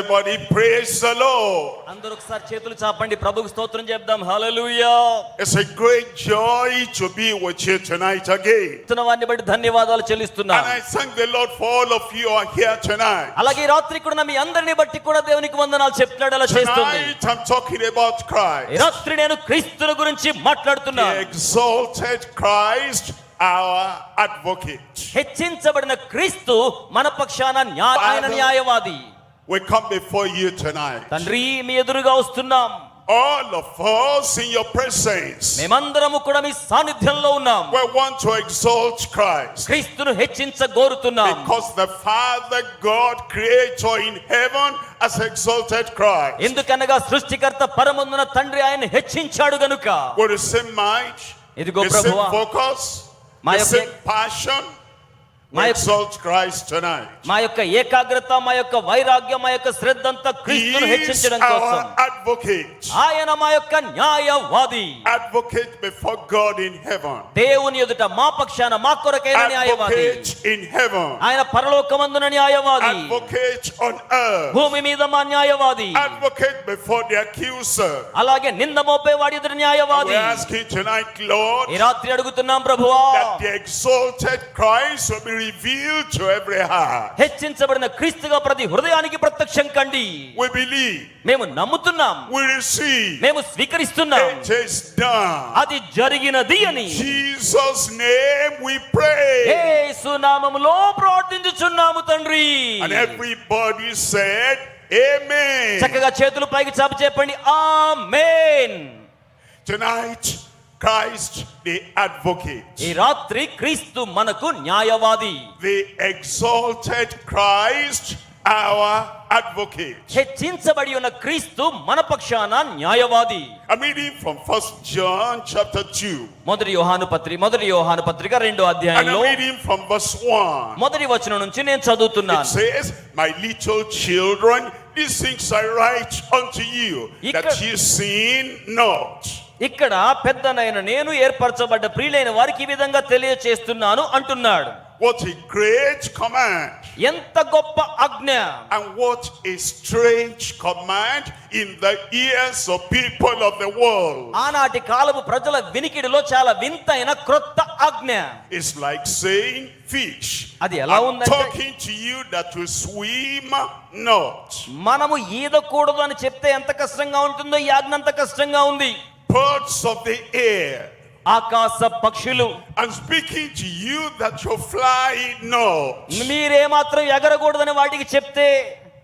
Everybody praise the Lord. అందరూ ఒకసారి చేతులు చాపండి, ప్రభువుకు స్తోత్రం చెప్దాం. హల్లెలూయా. It's a great joy to be with you tonight again. వారిని బట్టి ధన్యవాదాలు చెల్లిస్తున్నాను. And I thank the Lord for all of you are here tonight. అలాగే రాత్రి కూడా మీ అందరిని బట్టి కూడా దేవునికి వందనాలు చెప్తున్నాడు. అలా చేస్తుంది. Tonight I'm talking about Christ. ఈ రాత్రి నేను క్రీస్తుని గురించి మాట్లాడుతున్నాను. The exalted Christ, our advocate. హెచ్చించబడిన క్రీస్తు మన పక్షాన ఆయన న్యాయవాది. We come before you tonight. తండ్రి మీ ఎదురుగా వస్తున్నాం. All of us in your presence. మేమందరము కూడా మీ సాన్నిధ్యంలో ఉన్నాం. We want to exalt Christ. క్రీస్తును హెచ్చించగోరుతున్నాం. Because the Father God creator in heaven has exalted Christ. ఎందుకనగా సృష్టికర్త పరమందున తండ్రి ఆయన హెచ్చించాడు గనుక. With the same mind, ఇదిగో the ప్రభువా, same focus, మా the యొక్క same passion, we exalt Christ tonight. మా యొక్క ఏకాగ్రత, మా యొక్క వైరాగ్యం, మా యొక్క శ్రద్ధ అంతా He క్రీస్తును is హెచ్చించడం కోసం. our advocate. ఆయన మా యొక్క న్యాయవాది. Advocate before God in heaven. దేవుని ఎదుట మా పక్షాన మా కొరకైన న్యాయవాది. Advocate in heaven. ఆయన పరలోకమందున న్యాయవాది. Advocate on earth. భూమి మీద మా న్యాయవాది. Advocate before the accuser. అలాగే నింద మోపే వాడి ఎదుట న్యాయవాది. We ask you tonight, Lord, ఈ రాత్రి అడుగుతున్నాం ప్రభువా, that the exalted Christ will be revealed to every heart. హెచ్చించబడిన క్రీస్తుగా ప్రతి హృదయానికి ప్రత్యక్షం కండి. We believe, మేము నమ్ముతున్నాం, we receive, మేము స్వీకరిస్తున్నాం. it is done. అది జరిగినది అని In Jesus' name we pray. యేసు నామములో ప్రార్థించుచున్నాము తండ్రి. And everybody said, Amen. చక్కగా చేతులు పైకి చాపి చెప్పండి, ఆమేన్. Tonight, Christ the advocate. ఈ రాత్రి క్రీస్తు మనకు న్యాయవాది. The exalted Christ, our advocate. హెచ్చించబడి ఉన్న క్రీస్తు మన పక్షాన న్యాయవాది. I'm reading from 1 John chapter 2. మొదటి యోహాను పత్రిక 2వ And అధ్యాయంలో I'm reading from verse 1. మొదటి వచనం నుంచి నేను It చదువుతున్నాను. says, My little children, these things I write unto you, that ye sin not. ఇక్కడ పెద్దనైన నేను ఏర్పరచబడ్డ ప్రియులైన వారికి ఈ విధంగా తెలియచేస్తున్నాను అంటున్నాడు. What a great command. ఎంత గొప్ప ఆజ్ఞ. And what a strange command in the ears of people of the world. ఆనాటి కాలపు ప్రజల వినికిడిలో చాలా వింతైన క్రొత్త ఆజ్ఞ. It's like saying, fish, అది ఎలా I'm ఉందంటే, talking to you that will swim not. మనము ఈదకూడదు అని చెప్తే ఎంత కష్టంగా ఉంటుందో ఈ ఆజ్ఞ అంత కష్టంగా ఉంది. Birds of the air, ఆకాశ పక్షులు, I'm speaking to you that you fly not. మీరే మాత్రం ఎగరకూడదని వాటికి చెప్తే,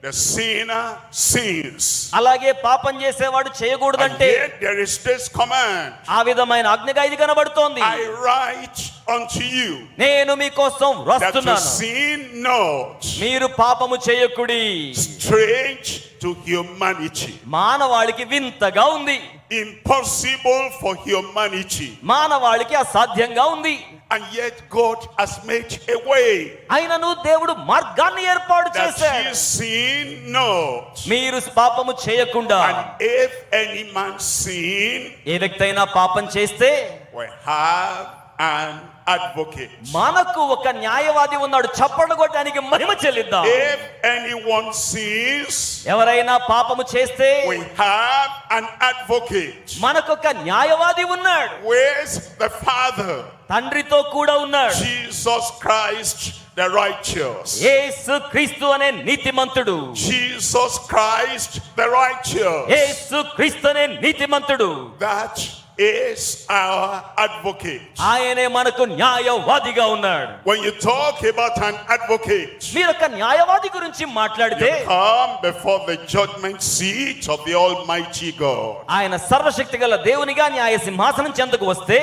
The sinner sins. అలాగే పాపం చేసేవాడు And చేయకూడదంటే yet there is this command, ఆ విధమైన ఆజ్ఞగా ఇది కనబడుతోంది. I write unto you నేను మీకోసం that you వ్రాస్తున్నాను, sin not. మీరు పాపము చేయకుడి. Strange to humanity, మానవాళికి వింతగా ఉంది, impossible for humanity, మానవాళికి అసాధ్యంగా ఉంది. and yet God has made a way అయినను దేవుడు మార్గాన్ని ఏర్పాటు that చేశాడు. ye sin not. మీరు పాపము చేయకుండా. And if any man sin, ఏ వ్యక్తి అయినా పాపం చేస్తే we have an advocate. మనకు ఒక న్యాయవాది ఉన్నాడు. చప్పట్లు కొట్టడానికి మహిమ చెల్లిద్దాం. If anyone sins, ఎవరైనా పాపము చేస్తే we have an advocate. మనకు ఒక న్యాయవాది ఉన్నాడు. Where's the Father? తండ్రితో కూడా ఉన్నాడు. Jesus Christ the righteous. యేసు క్రీస్తు అనే నీతిమంతుడు. Jesus Christ the righteous. యేసు క్రీస్తు అనే నీతిమంతుడు. That is our advocate. ఆయనే మనకు న్యాయవాదిగా ఉన్నాడు. When you talk about an advocate, మీరు ఒక న్యాయవాది గురించి మాట్లాడితే you come before the judgment seat of the Almighty God. ఆయన సర్వశక్తి గల దేవునిగా న్యాయ సింహాసనం చెంతకు వస్తే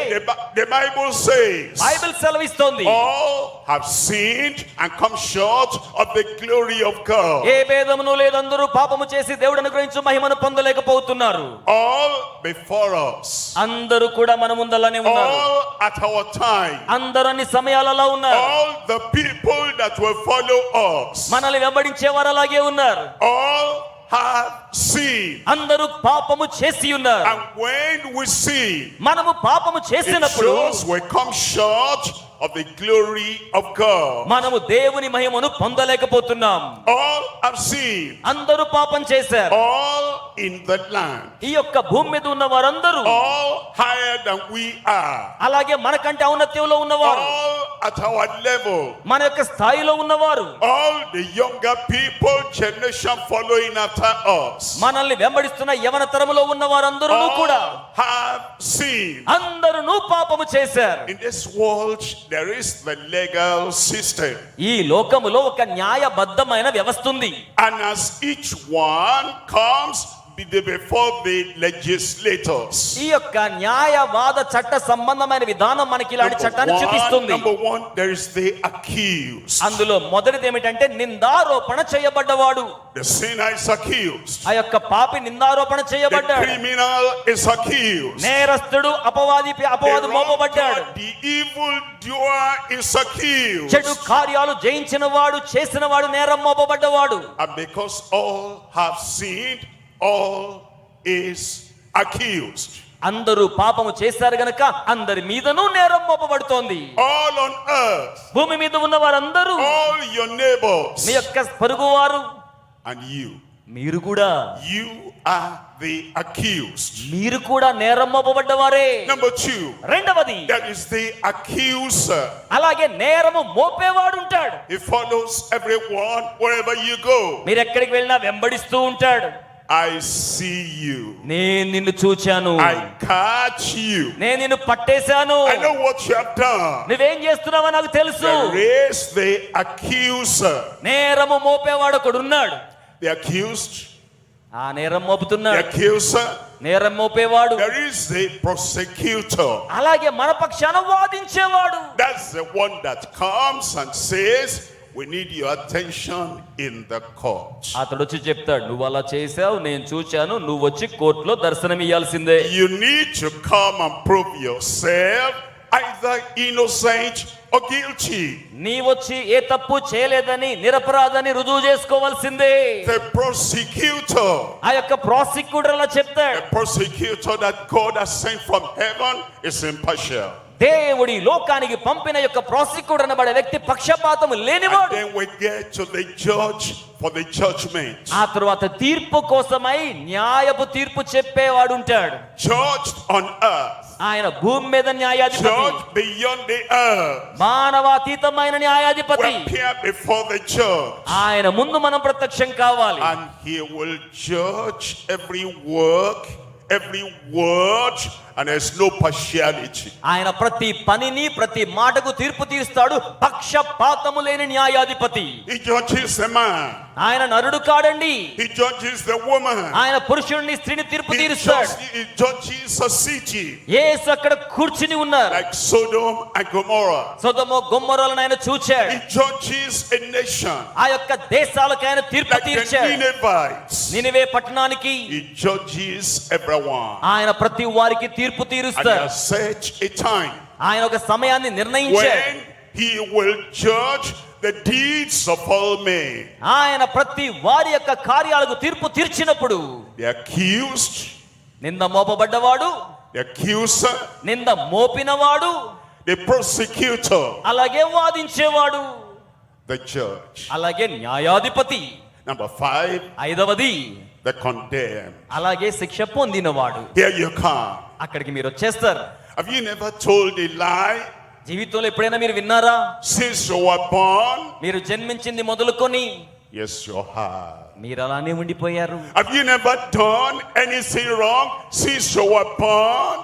The Bible says, బైబిల్ సెలవిస్తోంది, all have sinned and come short of the glory of God. ఏ భేదమును లేదు, అందరూ పాపము చేసి దేవుడు అనుగ్రహించు మహిమను పొందలేకపోతున్నారు. All before us, అందరూ కూడా మన ముందలానే ఉన్నారు. all at our time, అందరూ అన్ని సమయాలలో ఉన్నారు. all the people that will follow us, మనల్ని వెంబడించే వారు అలాగే ఉన్నారు. all have sinned. అందరూ పాపము చేసి ఉన్నారు. And when we sin, మనము పాపము it చేసినప్పుడు shows we come short of the glory of God. మనము దేవుని మహిమను పొందలేకపోతున్నాం. All have sinned. అందరూ పాపం చేశారు. All in the land. ఈ యొక్క భూమి మీద ఉన్న వారందరూ All higher than we are. అలాగే మనకంటే ఔన్నత్యంలో ఉన్నవారు, All at our level. మన యొక్క స్థాయిలో ఉన్నవారు, All the younger people, generation following after us. మనల్ని వెంబడిస్తున్న యవన తరములో ఉన్న వారందరూ కూడా All have sinned. అందరూ పాపము చేశారు. In this world, there is the legal system. ఈ లోకములో ఒక న్యాయబద్ధమైన వ్యవస్థ ఉంది. And as each one comes before the legislators. ఈ యొక్క న్యాయవాద చట్ట సంబంధమైన విధానం మనకి ఇలాంటి చట్టాన్ని చూపిస్తుంది. Number one, there is the accused. అందులో మొదటిది ఏమిటంటి నిందారోపణ చేయబడ్డవాడు. The sinner is accused. ఆ యొక్క పాపి నిందారోపణ The చేయబడ్డాడు. criminal is accused. నేరస్తుడు అపవాదు మోపబడ్డాడు. The evil doer is accused. చెడు కార్యాలు జయించిన వాడు, చేసిన వాడు, నేరం మోపబడ్డవాడు. And because all have sinned, all is accused. అందరూ పాపము చేశారు గనక అందరి మీదను నేరం మోపబడుతోంది. All on earth, భూమి మీద ఉన్న వారందరూ, all your neighbors, మీ యొక్క పొరుగువారు, and you. మీరు కూడా You are the accused. మీరు కూడా నేరం మోపబడ్డవారే. Number two, రెండవది, that is the accuser. అలాగే నేరము మోపేవాడు ఉంటాడు. He follows everyone wherever you go. మీరు ఎక్కడికి వెళ్ళినా వెంబడిస్తూ ఉంటాడు. I see you. నేను నిన్ను చూచాను, I catch you. నేను నిన్ను పట్టేశాను, I know what you have done. నువ్వేం చేస్తున్నావో నాకు తెలుసు. There is the accuser. నేరము మోపేవాడు ఒకడు ఉన్నాడు. The accused, ఆ నేరం the మోపుతున్నాడు. accuser. నేరం మోపేవాడు, There is the prosecutor. అలాగే మన పక్షాన వాదించేవాడు. That's the one that comes and says, we need your attention in the court. అతడు వచ్చి చెప్తాడు, నువ్వు అలా చేసావు, నేను చూచాను, నువ్వు వచ్చి కోర్టులో దర్శనం ఇయ్యాల్సిందే. You need to come and prove yourself either innocent or guilty. నీ వచ్చి ఏ తప్పు చేయలేదని, నిరపరాధని రుజువు చేసుకోవాల్సిందే. The prosecutor, ఆ యొక్క ప్రాసిక్యూటర్ అలా చెప్తాడు. the prosecutor that God has sent from heaven is impartial. దేవుడి లోకానికి పంపిన యొక్క ప్రాసిక్యూటర్ అనబడే వ్యక్తి పక్షపాతము And లేనివాడు. then we get to the judge for the judgment. ఆ తరువాత తీర్పు కోసమై న్యాయపు తీర్పు చెప్పేవాడు ఉంటాడు. Judged on earth, ఆయన భూమి మీద న్యాయాధిపతి, judged beyond the earth. మానవాతీతమైన న్యాయాధిపతి. We appear before the judge, ఆయన ముందు మనం ప్రత్యక్షం కావాలి. and he will judge every work, every word, and there's no partiality. ఆయన ప్రతి పనిని, ప్రతి మాటకు తీర్పు తీరుస్తాడు. పక్షపాతము లేని న్యాయాధిపతి. He judges the man, ఆయన నరుడు కాడండి. he judges the woman, ఆయన పురుషుడిని, స్త్రీని తీర్పు he తీరుస్తాడు. judges a city యేసు అక్కడ కూర్చుని ఉన్నారు. like Sodom and Gomorrah. సొదొమ గొమొర్రాలను ఆయన చూచాడు. He judges a nation ఆ యొక్క దేశాలకు ఆయన తీర్పు like the తీర్చాడు. Ninevites. నినివే పట్టణానికి He judges everyone. ఆయన ప్రతి వారికి తీర్పు And he తీరుస్తాడు. has set a time ఆయన ఒక సమయాన్ని నిర్ణయించాడు. when he will judge the deeds of all men. ఆయన ప్రతి వారి యొక్క కార్యాలకు తీర్పు తీర్చినప్పుడు The accused, నింద మోపబడ్డవాడు, the accuser, నింద మోపినవాడు, the prosecutor, అలాగే వాదించేవాడు, the judge. అలాగే న్యాయాధిపతి. Number 5, ఐదవది, the condemned. అలాగే శిక్ష పొందినవాడు. Here you come. అక్కడికి మీరు వచ్చేస్తారు. Have you never told a lie జీవితంలో ఎప్పుడైనా మీరు విన్నారా? since you were born? మీరు జన్మించింది మొదలుకొని Yes, you have. మీరు అలానే ఉండిపోయారు. Have you never done anything wrong since you were born?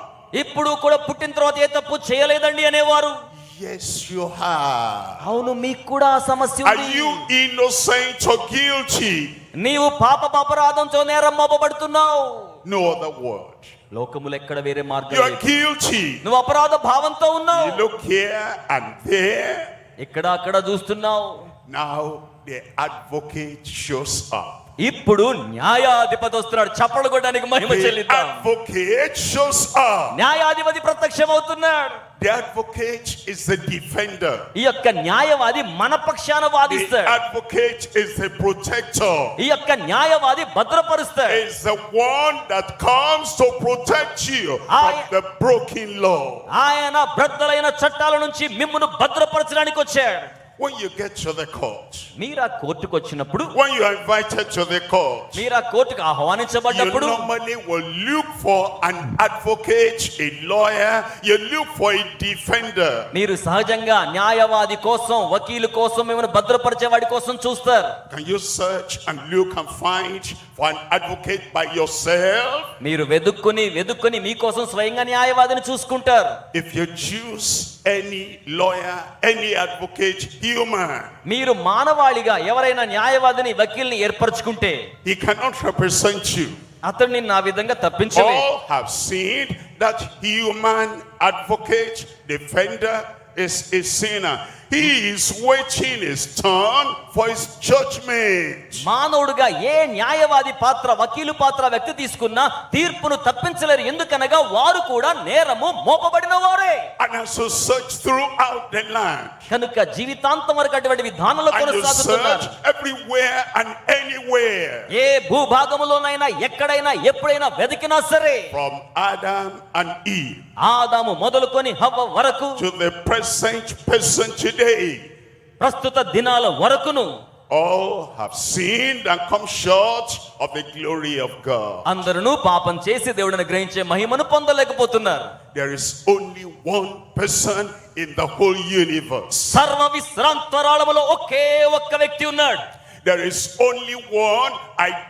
ఇప్పుడు కూడా పుట్టిన తర్వాత ఏ తప్పు చేయలేదండి అనేవారు. Yes, you have. అవును, మీకు కూడా ఆ సమస్య Are ఉంది. you innocent or guilty? నీవు అపరాధంతో నేరం మోపబడుతున్నావు. No other word. లోకములో ఎక్కడ వేరే మార్గం You are లేదు. guilty. నువ్వు అపరాధ భావంతో ఉన్నావు. You look here and there. ఇక్కడ అక్కడ చూస్తున్నావు. Now the advocate shows up. ఇప్పుడు న్యాయాధిపతి వస్తున్నాడు. చప్పలు కొట్టడానికి మహిమ The చెల్లిద్దాం. advocate shows up. న్యాయాధిపతి ప్రత్యక్షమవుతున్నాడు. The advocate is the defender. ఈ యొక్క న్యాయవాది మన పక్షాన The వాదిస్తాడు. advocate is the protector. ఈ యొక్క న్యాయవాది భద్రపరుస్తాడు. Is the one that comes to protect you from the broken law. ఆయన బ్రద్దలైన చట్టాల నుంచి మిమ్మును భద్రపరచడానికి వచ్చాడు. When you get to the court, మీరు ఆ కోర్టుకు వచ్చినప్పుడు, when you are invited to the court, మీరు ఆ కోర్టుకు you ఆహ్వానించబడ్డప్పుడు normally will look for an advocate, a lawyer, you look for a defender. మీరు సహజంగా న్యాయవాది కోసం, వకీలు కోసం, మిమ్మల్ని భద్రపరిచేవాడి కోసం చూస్తారు. Can you search and look and find for an advocate by yourself? మీరు వెదుక్కుని మీకోసం స్వయంగా న్యాయవాదిని చూసుకుంటారు. If you choose any lawyer, any advocate, human, మీరు మానవాళిగా ఎవరైనా న్యాయవాదిని, వకీల్ని ఏర్పరచుకుంటే he cannot represent you. అతడు నిన్ను ఆ విధంగా తప్పించలేదు. All have seen that human advocate, defender is a sinner. He is waiting his turn for his judgment. మానవుడుగా ఏ న్యాయవాది పాత్ర, వకీలు పాత్ర వ్యక్తి తీసుకున్నా తీర్పును తప్పించలేరు. ఎందుకనగా వారు కూడా నేరము మోపబడిన వారే. And as you search throughout the land, కనుక జీవితాంతం వరకు అటువంటి విధానంలో and you కొనసాగుతున్నారు. search everywhere and anywhere, ఏ భూభాగములోనైనా, ఎక్కడైనా, ఎప్పుడైనా వెతికినా సరే, from Adam and Eve ఆదాము మొదలుకొని హవ్వ వరకు, to the present person today, ప్రస్తుత దినాల వరకును all have sinned and come short of the glory of God. అందరూ పాపం చేసి దేవుడిని గ్రహించే మహిమను పొందలేకపోతున్నారు. There is only one person in the whole universe. సర్వ విశ్రాంతరాళములో ఒకే ఒక్క వ్యక్తి ఉన్నాడు. There is only one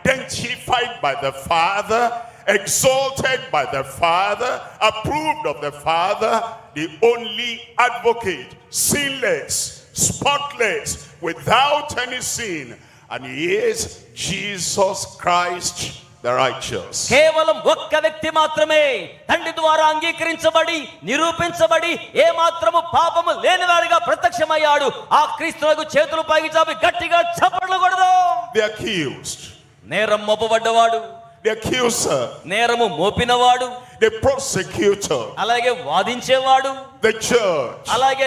identified by the Father, exalted by the Father, approved of the Father, the only advocate, sinless, spotless, without any sin, and he is Jesus Christ the righteous. కేవలం ఒక్క వ్యక్తి మాత్రమే తండ్రి ద్వారా అంగీకరించబడి, నిరూపించబడి, ఏ మాత్రము పాపము లేనివాడిగా ప్రత్యక్షమయ్యాడు. ఆ క్రీస్తునకు చేతులు పైకి చాపి గట్టిగా చప్పట్లు కొడదాం. The accused, నేరం మోపబడ్డవాడు, the accuser, నేరము మోపినవాడు, the prosecutor, అలాగే వాదించేవాడు, the judge, అలాగే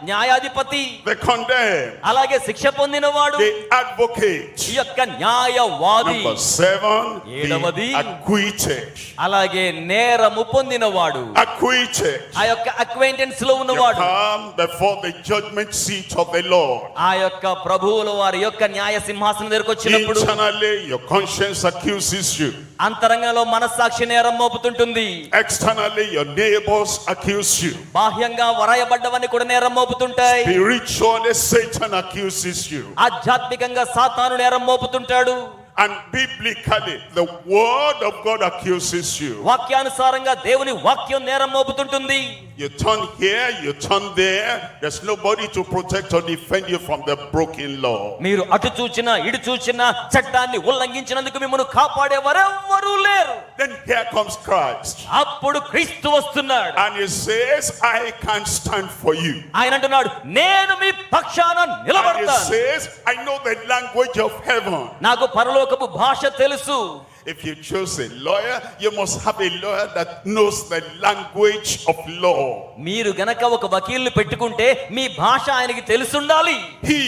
న్యాయాధిపతి, the condemned, అలాగే శిక్ష పొందినవాడు, the advocate. ఈ యొక్క న్యాయవాది. Number 7, ఏడవది, the acquitted. అలాగే నేరము పొందినవాడు, Acquitted. ఆ యొక్క అక్వైంటెన్స్ లో You ఉన్నవాడు, come before the judgment seat of the Lord. ఆ యొక్క ప్రభువుల వారి యొక్క న్యాయ సింహాసనం దగ్గరకు వచ్చినప్పుడు Internally, your conscience accuses you. అంతరంగంలో మనస్సాక్షి నేరం మోపుతుంటుంది. Externally, your neighbors accuse you. బాహ్యంగా వరాయబడ్డవన్నీ కూడా నేరం మోపుతుంటాయి. Spiritually, Satan accuses you. ఆధ్యాత్మికంగా సాతాను నేరం మోపుతుంటాడు. And biblically, the word of God accuses you. వాక్యానుసారంగా దేవుని వాక్యం నేరం మోపుతుంటుంది. You turn here, you turn there. There's nobody to protect or defend you from the broken law. మీరు అటు చూచినా ఇటు చూచినా చట్టాన్ని ఉల్లంఘించినందుకు మిమ్మల్ని కాపాడేవారెవ్వరూ లేరు. Then here comes Christ. అప్పుడు క్రీస్తు వస్తున్నాడు. And he says, I can stand for you. ఆయన అంటున్నాడు, నేను మీ పక్షాన And he నిలబడతాను. says, I know the language of heaven. నాకు పరలోకపు భాష తెలుసు. If you choose a lawyer, you must have a lawyer that knows the language of law. మీరు గనక ఒక వకీల్ని పెట్టుకుంటే మీ భాష ఆయనకి తెలుసుండాలి. He,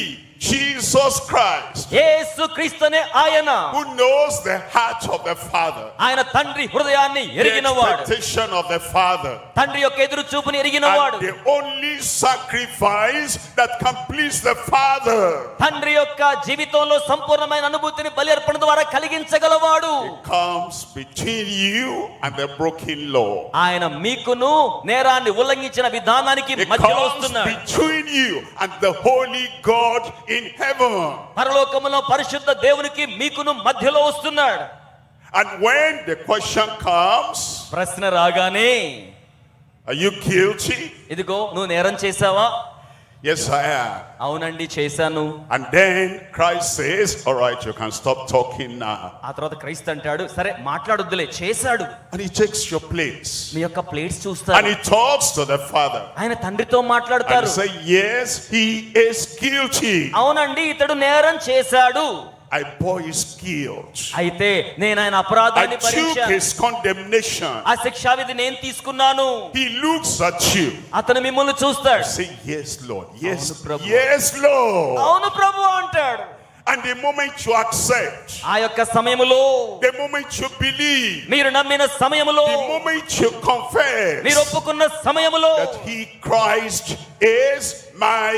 Jesus Christ, యేసు క్రీస్తునే ఆయన, who knows the heart of the Father, ఆయన తండ్రి హృదయాన్ని the ఎరిగినవాడు, expectation of the Father, తండ్రి యొక్క ఎదురు చూపుని ఎరిగినవాడు, and the only sacrifice that can please the Father. తండ్రి యొక్క జీవితంలో సంపూర్ణమైన అనుభూతిని బలి అర్పణ ద్వారా కలిగించగలవాడు. It comes between you and the broken law. ఆయన మీకును నేరాన్ని ఉల్లంఘించిన విధానానికి It మధ్యలో comes వస్తున్నాడు. between you and the holy God in heaven. పరలోకములో పరిశుద్ధ దేవునికి మీకును మధ్యలో వస్తున్నాడు. And when the question comes, ప్రశ్న రాగానే, are you guilty? ఇదిగో నువ్వు నేరం చేశావా? Yes, I am. అవునండి చేశాను. And then Christ says, all right, you can stop talking now. ఆ తర్వాత క్రీస్తు అంటాడు, సరే మాట్లాడొద్దులే, చేశాడు. And he takes your place. మీ యొక్క ప్లేట్స్ And చూస్తారు. he talks to the Father. ఆయన తండ్రితో And మాట్లాడతారు. say, yes, he is guilty. అవునండి ఇతడు నేరం చేశాడు. I bore his guilt. అయితే నేను ఆయన అపరాధాన్ని I took భరించాను. his condemnation. ఆ శిక్షావిధి నేను తీసుకున్నాను. He looks at you. అతను మిమ్మల్ని చూస్తాడు. Say, yes, Lord. Yes, అవును, ప్రభు. yes, Lord. అవును ప్రభు అంటాడు. And the moment you accept, ఆ యొక్క సమయములో, the moment you believe, మీరు నమ్మిన సమయములో, the moment you మీరు confess ఒప్పుకున్న సమయములో, that he, Christ, is my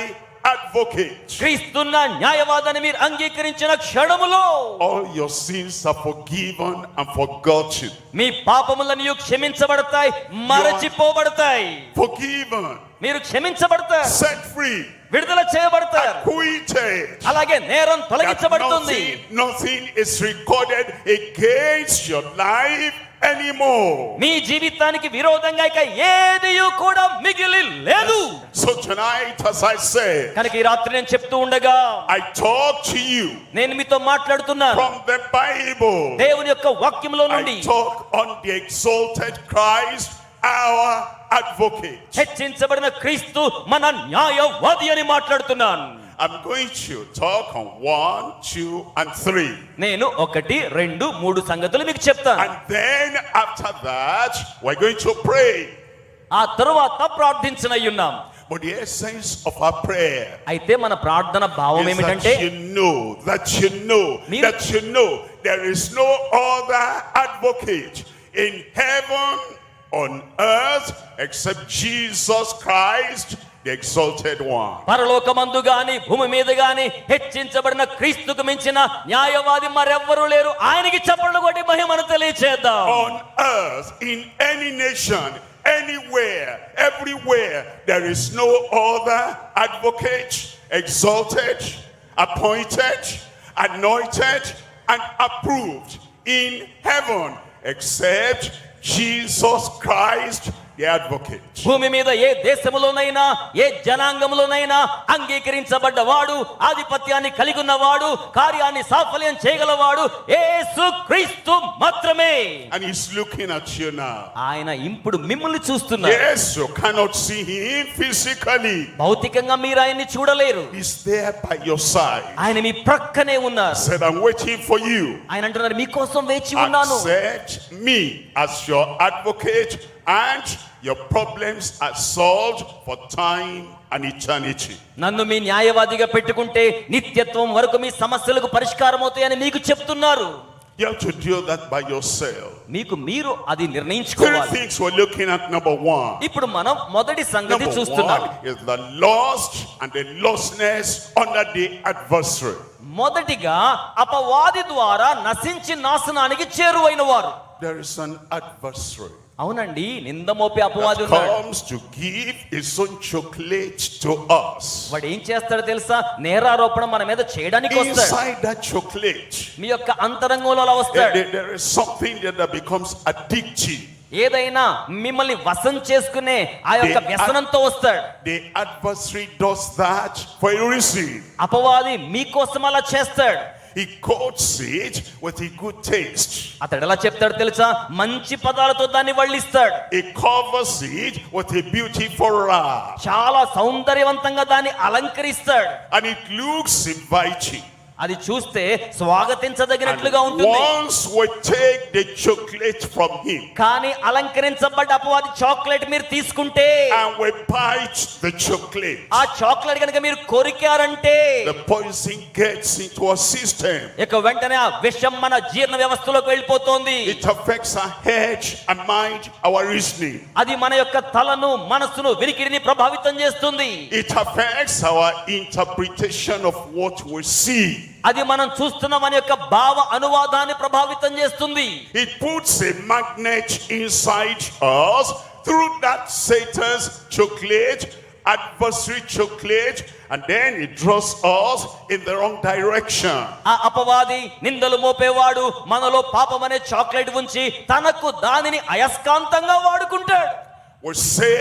advocate, క్రీస్తున్న న్యాయవాదని మీరు అంగీకరించిన క్షణములో all your sins are forgiven and forgotten. మీ పాపములన్నీ క్షమించబడతాయి, మరచిపోబడతాయి. Forgiven, మీరు క్షమించబడతారు, set free, విడుదల చేయబడతారు. acquitted. అలాగే నేరం That తొలగించబడుతుంది. nothing is recorded against your life anymore. మీ జీవితానికి విరోధంగా ఇక ఏదియు కూడా మిగిలి లేదు. So tonight, as I said, కనుక ఈ రాత్రి నేను చెప్తూ ఉండగా I talk to you నేను మీతో మాట్లాడుతున్నాను from the Bible. దేవుని యొక్క వాక్యంలో నుండి. I talk on the exalted Christ, our advocate. హెచ్చించబడిన క్రీస్తు మన న్యాయవాది అని మాట్లాడుతున్నాను. I'm going to talk on 1, 2, and 3. నేను 1, 2, 3 సంగతులు మీకు చెప్తాను. And then after that, we're going to pray. ఆ తరువాత ప్రార్థించనయ్యున్నాం. But the essence of our prayer అయితే మన ప్రార్థన భావం is ఏమిటంటే, that you know there is no other advocate in heaven, on earth, except Jesus Christ, the exalted one. పరలోకమందు గాని భూమి మీద గాని హెచ్చించబడిన క్రీస్తుకు మించిన న్యాయవాది మరెవ్వరూ లేరు. ఆయనకి చప్పట్లు కొట్టి మహిమను తెలియచేద్దాం. On earth, in any nation, anywhere, everywhere, there is no other advocate, exalted, appointed, anointed, and approved in heaven, except Jesus Christ, the advocate. భూమి మీద ఏ దేశములోనైనా ఏ జనాంగంలోనైనా అంగీకరించబడ్డవాడు, ఆధిపత్యాన్ని కలిగి ఉన్నవాడు, కార్యాన్ని సాఫల్యం చేయగలవాడు యేసు క్రీస్తు మాత్రమే. And he's looking at you now. ఆయన ఇప్పుడు మిమ్మల్ని చూస్తున్నారు. Yes, you cannot see him physically. భౌతికంగా మీరు ఆయన్ని చూడలేరు. He's there by your side. ఆయన మీ ప్రక్కనే ఉన్నారు. Said, I'm waiting for you. ఆయన అంటున్నారు, మీకోసం వేచి ఉన్నాను. Accept me as your advocate, and your problems are solved for time and eternity. నన్ను మీ న్యాయవాదిగా పెట్టుకుంటే నిత్యత్వం వరకు మీ సమస్యలకు పరిష్కారం అవుతాయని మీకు చెప్తున్నారు. You have to do that by yourself. మీకు మీరు అది 3 నిర్ణయించుకోవాలి. things we're looking at. Number 1. ఇప్పుడు మనం మొదటి సంగతి Number చూస్తున్నాం. 1 is the lost and the lostness under the adversary. మొదటిగా అపవాది ద్వారా నశించి నాశనానికి చేరువైన వారు. There is an adversary అవునండి, నింద మోపే అపవాది that ఉన్నాడు. comes to give his own chocolate to us. వాడు ఏం చేస్తాడో తెలుసా? నేరారోపణ మన మీద చేయడానికి వస్తాడు. Inside that chocolate, మీ యొక్క అంతరంగంలో అలా వస్తాడు. there is something that becomes addictive. ఏదైనా మిమ్మల్ని వశం చేసుకునే ఆ యొక్క వ్యసనంతో వస్తాడు. The adversary does that for a reason. అపవాది మీకోసం అలా చేస్తాడు. He coats it with a good taste. అతడు ఎలా చెప్తాడు తెలుసా? మంచి పదాలతో దాన్ని వల్లిస్తాడు. He covers it with a beautiful wrap. చాలా సౌందర్యవంతంగా దాన్ని అలంకరిస్తాడు. And it looks inviting. అది చూస్తే స్వాగతించదగినట్లుగా And ఉంటుంది. once we take the chocolate from him కానీ అలంకరించబడ్డ అపవాది చాక్లెట్ మీరు తీసుకుంటే, and we bite the chocolate, ఆ చాక్లెట్ కనుక మీరు కొరికారంటే the poison gets into our system. ఇక వెంటనే ఆ విషం మన జీర్ణ వ్యవస్థలోకి వెళ్ళిపోతుంది. It affects our head and mind, our reasoning. అది మన యొక్క తలను, మనస్సును, వినికిడిని ప్రభావితం చేస్తుంది. It affects our interpretation of what we see. అది మనం చూస్తున్న మన యొక్క భావ అనువాదాన్ని ప్రభావితం చేస్తుంది. It puts a magnet inside us through that Satan's chocolate, adversary chocolate, and then it draws us in the wrong direction. ఆ అపవాది నిందలు మోపేవాడు మనలో పాపం అనే చాక్లెట్ ఉంచి తనకు దానిని అయస్కాంతంగా వాడుకుంటాడు. We say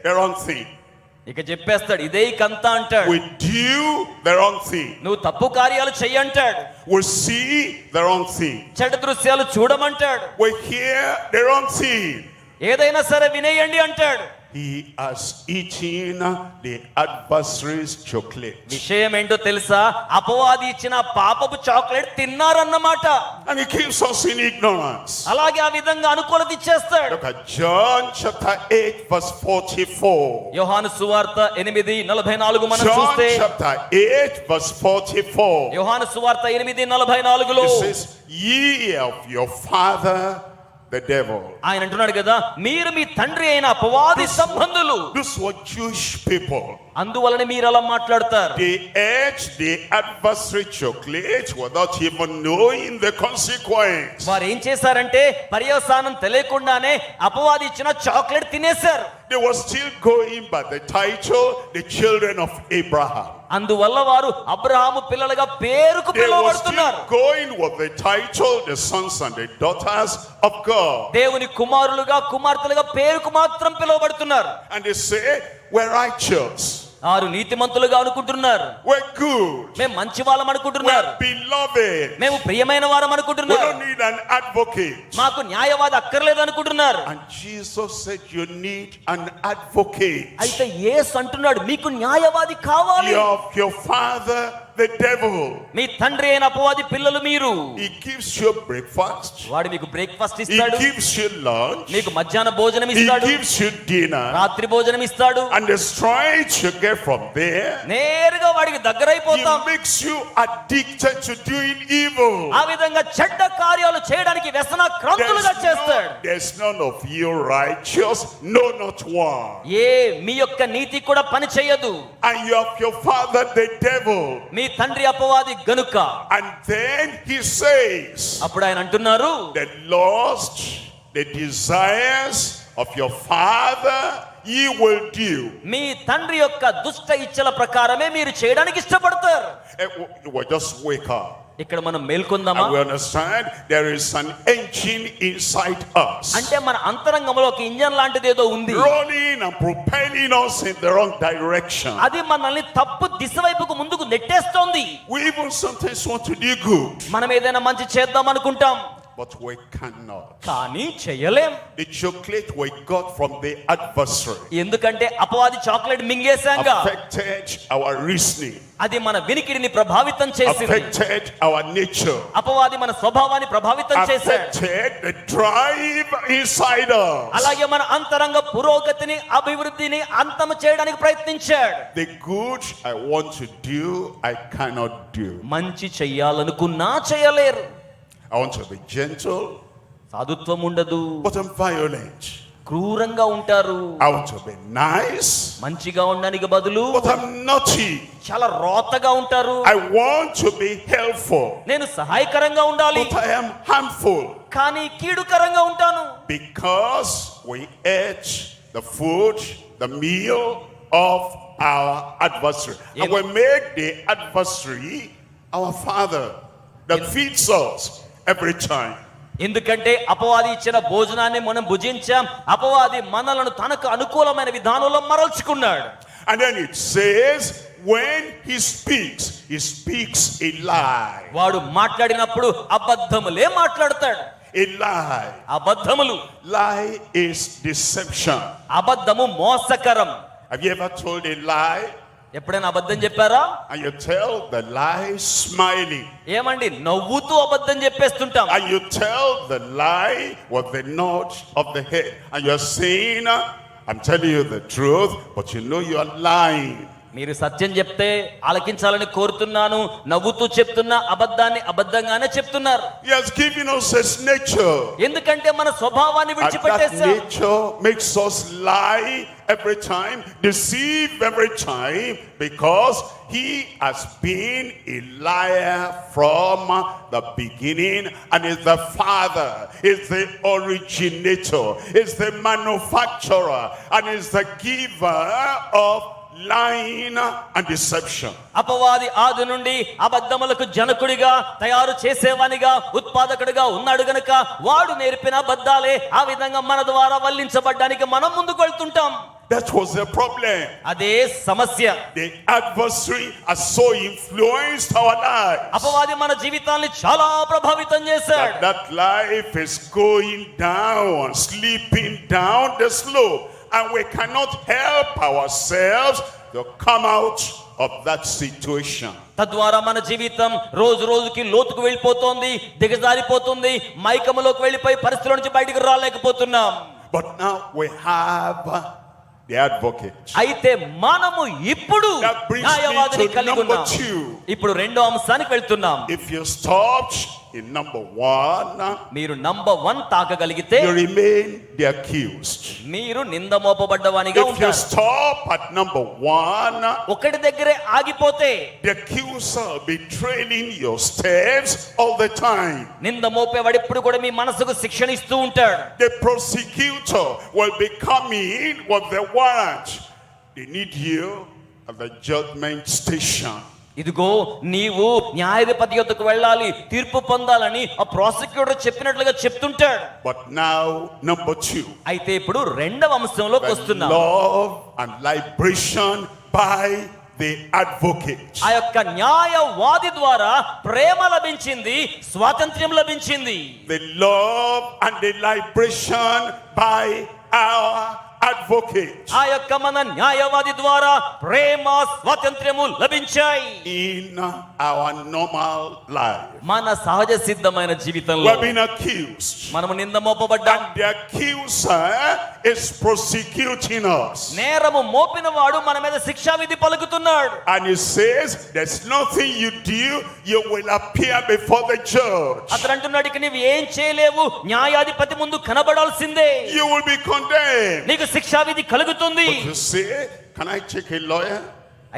the wrong thing. ఇక చెప్పేస్తాడు, ఇదే కంత అంటాడు. We do the wrong thing. నువ్వు తప్పు కార్యాలు చెయ్యంటాడు. We see the wrong thing. చెడు దృశ్యాలు చూడమంటాడు. We hear the wrong thing. ఏదైనా సరే వినేయండి అంటాడు. he has eaten the adversary's chocolate. విషయం ఏంటో తెలుసా? అపవాది ఇచ్చిన పాపపు chocolate తిన్నారన్నమాట. And he keeps us in ignorance. అలాగే ఆ విధంగా అనుకూలత ఇచ్చేస్తాడు. Look at John chapter 8 verse 44. యోహాను సువార్త 8:44 మనం John చూస్తే, chapter 8 verse 44. యోహాను సువార్త 8:44లో It says, ye of your father the devil. ఆయన అంటున్నాడు కదా, మీరు మీ తండ్రి అయిన అపవాది సంబంధులు. These were Jewish people. అందువలన మీరు అలా మాట్లాడతారు. They ate the adversary chocolate without even knowing the consequence. వారు ఏం చేశారంటే పర్యవసానం తెలియకుండానే అపవాది ఇచ్చిన చాక్లెట్ తినేశారు. They were still going by the title, the children of Abraham. అందువల్ల వారు అబ్రహాము పిల్లలుగా పేరుకు They were పిలువబడుతున్నారు. still going with the title, the sons and the daughters of God. దేవుని కుమారులుగా కుమార్తెలుగా పేరుకు మాత్రం పిలువబడుతున్నారు. And they say, we're righteous, వారు నీతిమంతులుగా అనుకుంటున్నారు. we're good, మేము మంచి వాళ్ళం అనుకుంటున్నారు. we're beloved. మేము ప్రియమైన వారం We అనుకుంటున్నారు. don't need an advocate. మాకు న్యాయవాది అక్కర్లేదు అనుకుంటున్నారు. And Jesus said, you need an advocate. అయితే యేసు అంటున్నాడు, మీకు న్యాయవాది కావాలి. You're of your father, the devil. మీ తండ్రి అయిన అపవాది పిల్లలు మీరు. He gives you breakfast. వాడు మీకు బ్రేక్ఫాస్ట్ He ఇస్తాడు, gives you lunch. మీకు మధ్యాహ్న భోజనం He ఇస్తాడు, gives you dinner. రాత్రి భోజనం ఇస్తాడు. And the strength you get from there, నేరుగా వాడికి he దగ్గరైపోతాం. makes you addicted to doing evil. ఆ విధంగా చెడ్డ కార్యాలు చేయడానికి వ్యసన క్రాంతులుగా చేస్తాడు. There's none of you righteous, no, not one. ఏ మీ యొక్క నీతి కూడా పని చేయదు. And you have your father, the devil. మీ తండ్రి అపవాది గనుక. And then he says, అప్పుడు ఆయన అంటున్నారు, the lust, the desires of your father, ye will do. మీ తండ్రి యొక్క దుష్ట ఇచ్చల ప్రకారమే మీరు చేయడానికి ఇష్టపడతారు. Well, just wake up. ఇక్కడ మనం మేల్కొందామా? And we understand there is an engine inside us, అంటే మన అంతరంగంలో ఒక ఇంజన్ లాంటిది ఏదో ఉంది. rolling and propelling us in the wrong direction. అది మనల్ని తప్పు దిశ వైపుకు ముందుకు నెట్టేస్తోంది. We even sometimes want to do good, మనం ఏదైనా మంచి చేద్దాం అనుకుంటాం, but we cannot. కానీ చేయలేం. The chocolate we got from the adversary ఎందుకంటే అపవాది చాక్లెట్ మింగేశాంగా. affected our reasoning, అది మన వినికిడిని ప్రభావితం చేసింది. affected our nature, అపవాది మన స్వభావాన్ని ప్రభావితం చేశాడు. affected the drive inside us. అలాగే మన అంతరంగ పురోగతిని అభివృద్ధిని అంతం చేయడానికి ప్రయత్నించాడు. The good I want to do, I cannot do. మంచి చెయ్యాలనుకున్నా చేయలేరు. I want to be gentle, సాధుత్వం ఉండదు, but I'm violent. క్రూరంగా ఉంటారు. I want to be nice, మంచిగా ఉండడానికి బదులు but I'm naughty. చాలా రోతగా ఉంటారు. I want to be helpful, నేను సహాయకరంగా ఉండాలి, but I am harmful. కానీ కీడుకరంగా ఉంటాను. Because we ate the food, the meal of our adversary. And we make the adversary our father that feeds us every time. ఎందుకంటే అపవాది ఇచ్చిన భోజనాన్ని మనం భుజించాం. అపవాది మనలను తనకు అనుకూలమైన విధానంలో మరల్చుకున్నాడు. And then it says, when he speaks a lie. వాడు మాట్లాడినప్పుడు అబద్ధములే మాట్లాడతాడు. A lie. అబద్ధములు. Lie is deception. అబద్ధము మోసకరం. Have you ever told a lie ఎప్పుడైనా అబద్ధం చెప్పారా? and you tell the lie smiling? ఏమండి, నవ్వుతూ అబద్ధం చెప్పేస్తుంటాం. And you tell the lie with the nod of the head. And you're saying, I'm telling you the truth, but you know you're lying. మీరు సత్యం చెప్తే ఆలకించాలని కోరుతున్నాను, నవ్వుతూ చెప్తున్నా అబద్ధాన్ని అబద్ధంగానే చెప్తున్నారు. He has given us his nature. ఎందుకంటే మన స్వభావాన్ని And that విడిచిపెట్టేసాం. nature makes us lie every time, deceive every time, because he has been a liar from the beginning and is the father, is the originator, is the manufacturer, and is the giver of lying and deception. అపవాది ఆది నుండి అబద్ధములకు జనకుడిగా, తయారు చేసేవానిగా, ఉత్పాదకుడిగా ఉన్నాడు గనుక వాడు నేర్పిన అబద్ధాలే ఆ విధంగా మన ద్వారా వల్లించబడ్డానికి మనం ముందుకు వెళ్తుంటాం. That was the problem. అదే సమస్య. The adversary has so influenced our lives అపవాది మన జీవితాన్ని చాలా ప్రభావితం చేశాడు. that life is going down, slipping down the slope. and we cannot help ourselves to come out of that situation. తద్వారా మన జీవితం రోజు రోజుకి లోతుకు వెళ్ళిపోతుంది, దిగజారిపోతుంది, మైకములోకి వెళ్ళిపోయి పరిస్థితుల నుంచి బయటకు రాలేకపోతున్నాం. But now we have the advocate. అయితే మనము ఇప్పుడు That brings me న్యాయవాదిని to కలిగి number ఉన్నాం. 2. ఇప్పుడు రెండో అంశానికి వెళ్తున్నాం. If you stopped in number 1, మీరు number 1 తాకగలిగితే you remain the accused. మీరు నింద మోపబడ్డవానిగా If you ఉంటారు. stop at number 1, ఒకటి దగ్గరే ఆగిపోతే the accuser will be trailing your steps all the time. నింద మోపేవాడు ఎప్పుడు కూడా మీ మనసుకు శిక్షణ ఇస్తూ ఉంటాడు. The prosecutor will be coming with the warrant. They need you at the judgment station. ఇదిగో నీవు న్యాయాధిపతి యొద్దకు వెళ్ళాలి, తీర్పు పొందాలని ఆ ప్రాసిక్యూటర్ చెప్పినట్లుగా చెప్తుంటాడు. But now number 2, అయితే ఇప్పుడు రెండవ అంశంలోకి the వస్తున్నాం. love and liberation by the advocate. ఆ యొక్క న్యాయవాది ద్వారా ప్రేమ లభించింది, స్వాతంత్ర్యం లభించింది. The love and the liberation by our advocate. ఆ యొక్క మన న్యాయవాది ద్వారా ప్రేమ స్వాతంత్ర్యము లభించాయి. In our normal life, మన సహజ సిద్ధమైన we జీవితంలో have been accused, మనము నింద మోపబడ్డాం. and the accuser is prosecuting us, నేరము మోపిన వాడు మన మీద శిక్షా విధి పలుకుతున్నాడు. and he says there's nothing you do, you will appear before the judge, అతను అంటున్నాడు, ఇక నీవు ఏం చేయలేవు, న్యాయాధిపతి ముందు కనబడాల్సిందే, you will be condemned. నీకు శిక్షా విధి కలుగుతుంది. But you say, can I take a lawyer?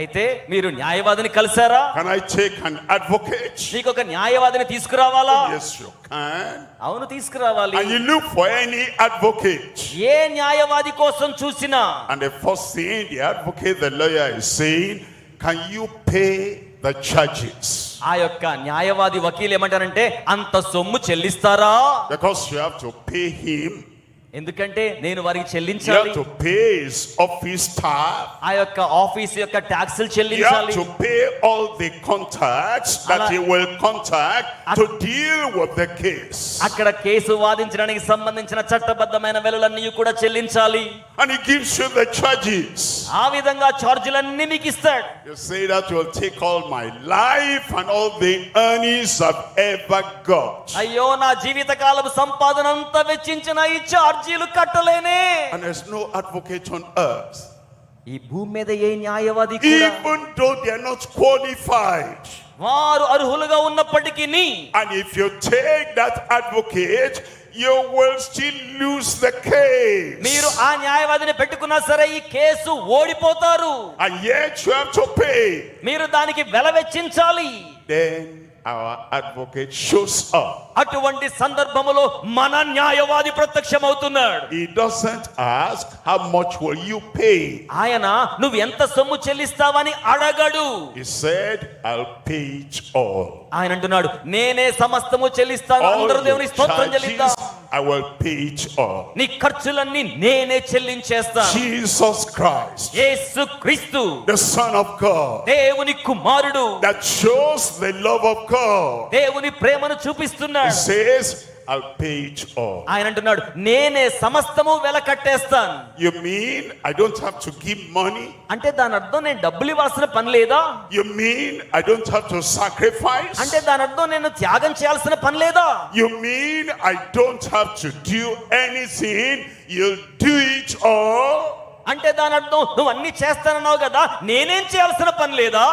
అయితే మీరు న్యాయవాదిని కలిసారా? Can I take an advocate? నీకు ఒక న్యాయవాదిని తీసుకురావాలా? Yes, you can. అవును, తీసుకురావాలి. And you look for any advocate, ఏ న్యాయవాది కోసం చూసినా and the first thing the advocate, the lawyer is saying, can you pay the charges? ఆ యొక్క న్యాయవాది వకీలు ఏమంటారంటే, అంత సొమ్ము చెల్లిస్తారా? Because you have to pay him, ఎందుకంటే నేను వారికి you చెల్లించాలి. have to pay his office staff, ఆ యొక్క ఆఫీస్ యొక్క ట్యాక్సులు you have చెల్లించాలి. to pay all the contacts that he will contact to deal with the case, అక్కడ కేసు వాదించడానికి సంబంధించిన చట్టబద్ధమైన వెలులన్నీ కూడా చెల్లించాలి. and he gives you the charges. ఆ విధంగా ఛార్జీలన్నీ మీకు ఇస్తాడు. You say that will take all my life and all the earnings I've ever got, అయ్యో, నా జీవితకాలం సంపాదన అంతా వెచ్చించిన ఈ ఛార్జీలు కట్టలేనే. and there's no advocate on earth, ఈ భూమి మీద ఏ న్యాయవాది కూడా, even though they are not qualified. వారు అర్హులుగా ఉన్నప్పటికీ, And if you take that advocate, you will still lose the case, మీరు ఆ న్యాయవాదిని పెట్టుకున్నా సరే ఈ కేసు ఓడిపోతారు. and yet you have to pay. మీరు దానికి వెల వెచ్చించాలి. Then our advocate shows up. అటువంటి సందర్భములో మన న్యాయవాది ప్రత్యక్షమవుతున్నాడు. He doesn't ask, how much will you pay? ఆయన నువ్వు ఎంత సొమ్ము చెల్లిస్తావని అడగడు. He said, I'll pay it all. ఆయన అంటున్నాడు, నేనే సమస్తము చెల్లిస్తాను. All అందరూ దేవుని your స్తోత్రం చెల్లిద్దాం. charges, I will pay it all. నీ ఖర్చులన్నీ నేనే చెల్లించేస్తాను. Jesus Christ, యేసు క్రీస్తు the Son of God, దేవుని కుమారుడు, that shows the love of God, దేవుని ప్రేమను చూపిస్తున్నాడు. he says, I'll pay it all. ఆయన అంటున్నాడు, నేనే సమస్తము వెల కట్టేస్తాను. You mean I don't have to give money? అంటే దాని అర్థం నేను డబ్బులు ఇవ్వాల్సిన పని లేదా? You mean I don't have to sacrifice? అంటే దాని అర్థం నేను త్యాగం చేయాల్సిన పని లేదా? You mean I don't have to do anything? You'll do it all? అంటే దాని అర్థం నువ్వు అన్ని చేస్తానన్నావు కదా, నేనేం చేయాల్సిన పని లేదా?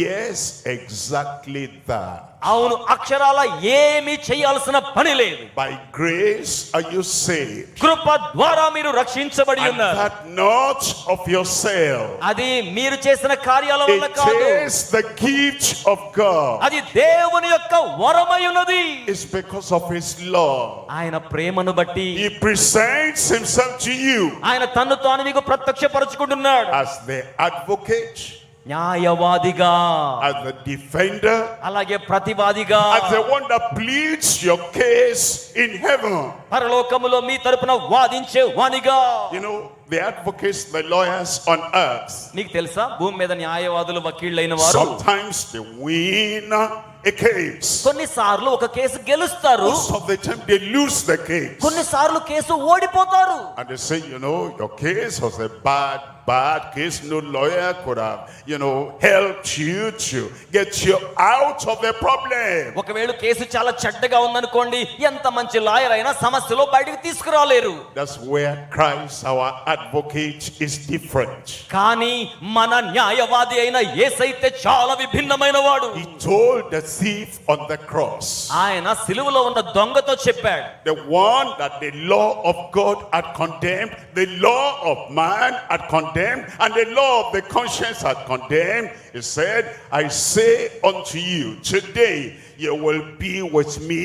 Yes, exactly that. అవును, అక్షరాల ఏమీ చేయాల్సిన పని లేదు. By grace are you saved, కృప ద్వారా మీరు రక్షించబడి and ఉన్నారు. that not of yourself. అది మీరు చేసిన కార్యాల వల్ల It కాదు, is the gift of God. అది దేవుని యొక్క వరమై ఉన్నది. It's because of his love. ఆయన ప్రేమను బట్టి He presents himself to you ఆయన తన్ను తాను మీకు ప్రత్యక్షపరచుకుంటున్నాడు. as the advocate, న్యాయవాదిగా, as the defender, అలాగే ప్రతివాదిగా, as the one that pleads your case in heaven. పరలోకములో మీ తరపున వాదించే వానిగా. You know, the advocates, the lawyers on earth, నీకు తెలుసా, భూమి మీద న్యాయవాదులు వకీళ్ళైన వారు sometimes they win a case. కొన్నిసార్లు ఒక కేసు గెలుస్తారు, Most of the time they lose the case. కొన్నిసార్లు కేసు ఓడిపోతారు. And they say, your case was a bad case. No lawyer could have, helped you to get you out of the problem. ఒకవేళ case చాలా చెడ్డగా ఉందనుకోండి, ఎంత మంచి lawyer అయినా సమస్యలో బయటకు తీసుకురాలేరు. That's where Christ, our advocate, is different. కానీ మన న్యాయవాది అయిన యేసైతే చాలా విభిన్నమైన వాడు. He told the thief on the cross, ఆయన సిలువలో ఉన్న దొంగతో చెప్పాడు, the one that the law of God had condemned, the law of man had condemned, and the law of the conscience had condemned. He said, I say unto you, today you will be with me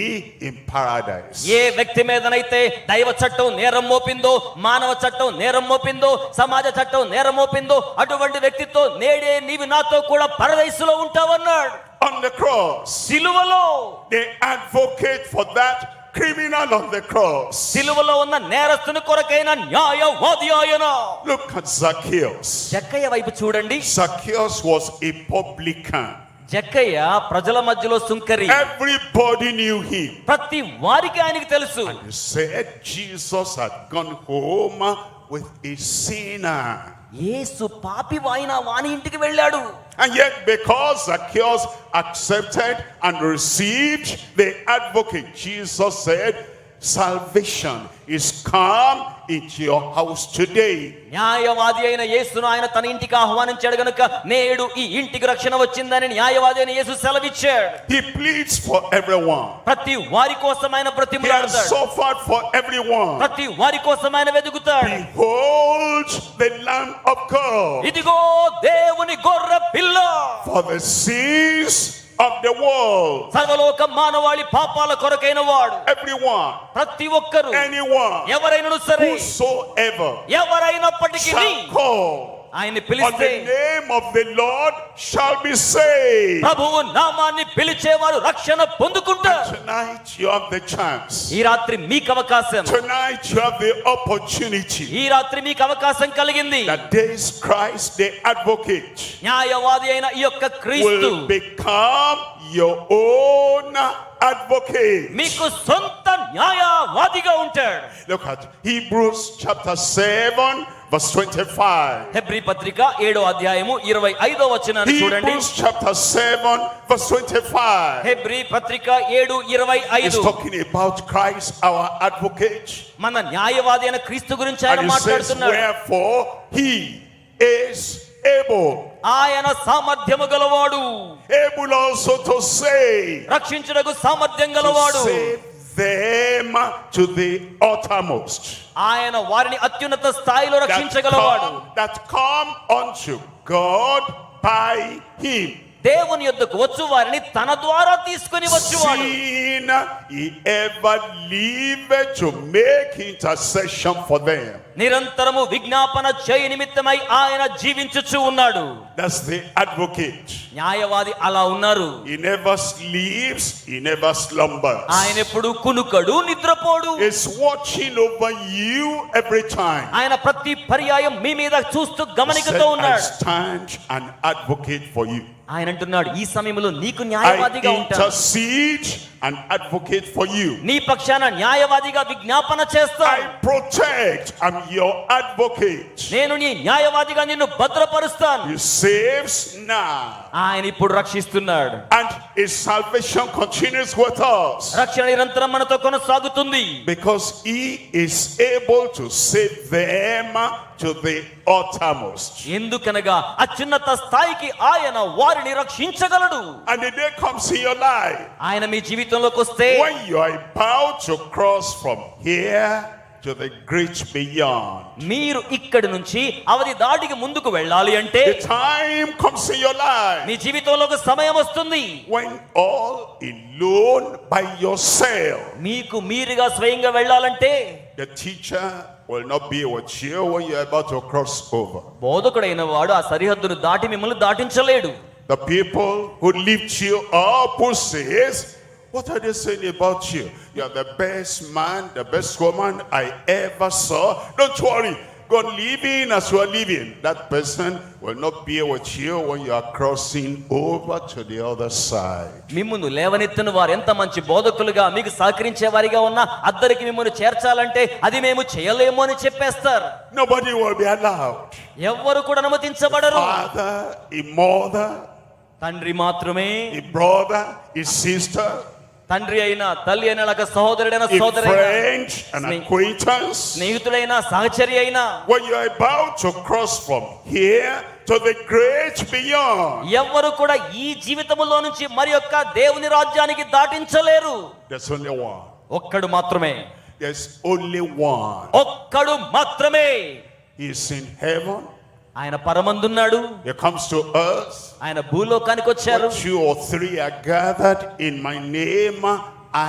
in paradise. ఏ వ్యక్తి మీదనైతే దైవ చట్టం నేరం మోపిందో, మానవ చట్టం నేరం మోపిందో, సమాజ చట్టం నేరం మోపిందో, అటువంటి వ్యక్తితో నేడే నీవు నాతో కూడా పరదైసులో ఉంటావన్నాడు. On the cross, సిలువలో the advocate for that criminal on the cross. సిలువలో ఉన్న నేరస్తుని కొరకైన న్యాయవాది ఆయన. Look at Zacchaeus. జక్కయ్య వైపు చూడండి. Zacchaeus was a publican. జక్కయ్య ప్రజల మధ్యలో సుంకరి. Everybody knew him. ప్రతి వారికి ఆయనకి తెలుసు. He said Jesus had gone home with a sinner. యేసు పాపి వాని ఇంటికి వెళ్ళాడు. And yet because Zacchaeus accepted and received the advocate, Jesus said, salvation is come into your house today. న్యాయవాది అయిన యేసును ఆయన తన ఇంటికి ఆహ్వానించాడు గనుక నేడు ఈ ఇంటికి రక్షణ వచ్చిందని న్యాయవాది అయిన యేసు సెలవిచ్చాడు. He pleads for everyone. ప్రతి వారి కోసం ఆయన He has బ్రతిమలాడతాడు. suffered for everyone. ప్రతి వారి కోసం ఆయన వెతుకుతాడు. Behold the Lamb of God, ఇదిగో దేవుని గొర్రె పిల్ల, for the sins of the world. సర్వలోక మానవాళి పాపాల కొరకైన వాడు. Everyone, ప్రతి ఒక్కరు, anyone, ఎవరైనా సరే, whosoever ఎవరైనప్పటికీ shall call ఆయన్ని on పిలిస్తే the name of the Lord shall be saved. ప్రభువు నామాన్ని పిలిచేవారు రక్షణ పొందుకుంటారు. Tonight you have the chance. ఈ రాత్రి మీకు అవకాశం. Tonight you have the opportunity ఈ రాత్రి మీకు అవకాశం కలిగింది. that this Christ, the advocate, న్యాయవాది అయిన ఈ యొక్క క్రీస్తు will become your own advocate. మీకు సొంత న్యాయవాదిగా ఉంటాడు. Look at Hebrews chapter 7 verse 25. Hebrew పత్రిక 7వ అధ్యాయము 25వ వచనాన్ని చూడండి. Hebrews chapter 7 verse 25. హెబ్రీ పత్రిక 7:25. He's talking about Christ, our advocate. మన న్యాయవాది అయిన క్రీస్తు గురించి ఆయన And he says, మాట్లాడుతున్నాడు. wherefore he is able. ఆయన సామర్థ్యము గలవాడు, Able also to save. రక్షించుటకు సామర్థ్యం To గలవాడు. save them to the uttermost. ఆయన వారిని అత్యున్నత స్థాయిలో రక్షించగలవాడు. That come unto God by him. దేవుని యొద్దకు వచ్చు వారిని తన ద్వారా తీసుకుని వచ్చువాడు. Sin he ever lived to make intercession for them. నిరంతరము విజ్ఞాపన చేయ నిమిత్తమై ఆయన జీవించుచు ఉన్నాడు. That's the advocate. న్యాయవాది అలా ఉన్నారు. He never sleeps, he never slumbers. ఆయన ఎప్పుడు కునుకడు, నిద్రపోడు. He's watching over you every time. ఆయన ప్రతి పర్యాయం మీ మీద చూస్తూ He గమనికతో said, I ఉన్నాడు. stand an advocate for you. ఆయన అంటున్నాడు, ఈ సమయంలో నీకు I న్యాయవాదిగా ఉంటాను. intercede and advocate for you. నీ పక్షాన న్యాయవాదిగా విజ్ఞాపన చేస్తాను. I protect, I'm your advocate. నేను నీ న్యాయవాదిగా నిన్ను భద్రపరుస్తాను. He saves now. ఆయన ఇప్పుడు రక్షిస్తున్నాడు. And his salvation continues with us. రక్షణ నిరంతరం మనతో కొనసాగుతుంది. Because he is able to save them to the uttermost. ఎందుకనగా అత్యున్నత స్థాయికి ఆయన వారిని రక్షించగలడు. And the day comes in your life ఆయన మీ జీవితంలోకి వస్తే when you are about to cross from here to the great beyond. మీరు ఇక్కడి నుంచి అవధి దాటికి ముందుకు వెళ్ళాలి అంటే The time comes in your life మీ జీవితంలో ఒక సమయం వస్తుంది. when all alone by yourself, మీకు మీరుగా స్వయంగా వెళ్ళాలంటే the teacher will not be with you when you are about to cross over. బోధకుడైన వాడు ఆ సరిహద్దును దాటి మిమ్మల్ని దాటించలేడు. The people who lift you up, who says, what are they saying about you? You are the best man, the best woman I ever saw. Don't worry, God living as you are living, that person will not be with you when you are crossing over to the other side. మిమ్మును లేవనెత్తిన వారు ఎంత మంచి బోధకులుగా మీకు సహకరించే వారిగా ఉన్నా అద్దరికి మిమ్మును చేర్చాలంటే అది మేము చేయలేము అని చెప్పేస్తారు. Nobody will be allowed. ఎవ్వరు కూడా అనుమతించబడరు. Father, a mother, తండ్రి మాత్రమే, a brother, a sister, తండ్రి అయినా తల్లి అయినా లేక సహోదరుడైనా a సోదరైనా friend, an acquaintance. స్నేహితులైనా సహచరి అయినా When you are about to cross from here to the great beyond, ఎవ్వరు కూడా ఈ జీవితములో నుంచి మరి యొక్క దేవుని రాజ్యానికి దాటించలేరు. there's only one. ఒక్కడు మాత్రమే, There's only one. ఒక్కడు మాత్రమే. He is in heaven. ఆయన పరమందున్నాడు. He comes to earth. ఆయన భూలోకానికి వచ్చారు. Where 2 or 3 are gathered in my name,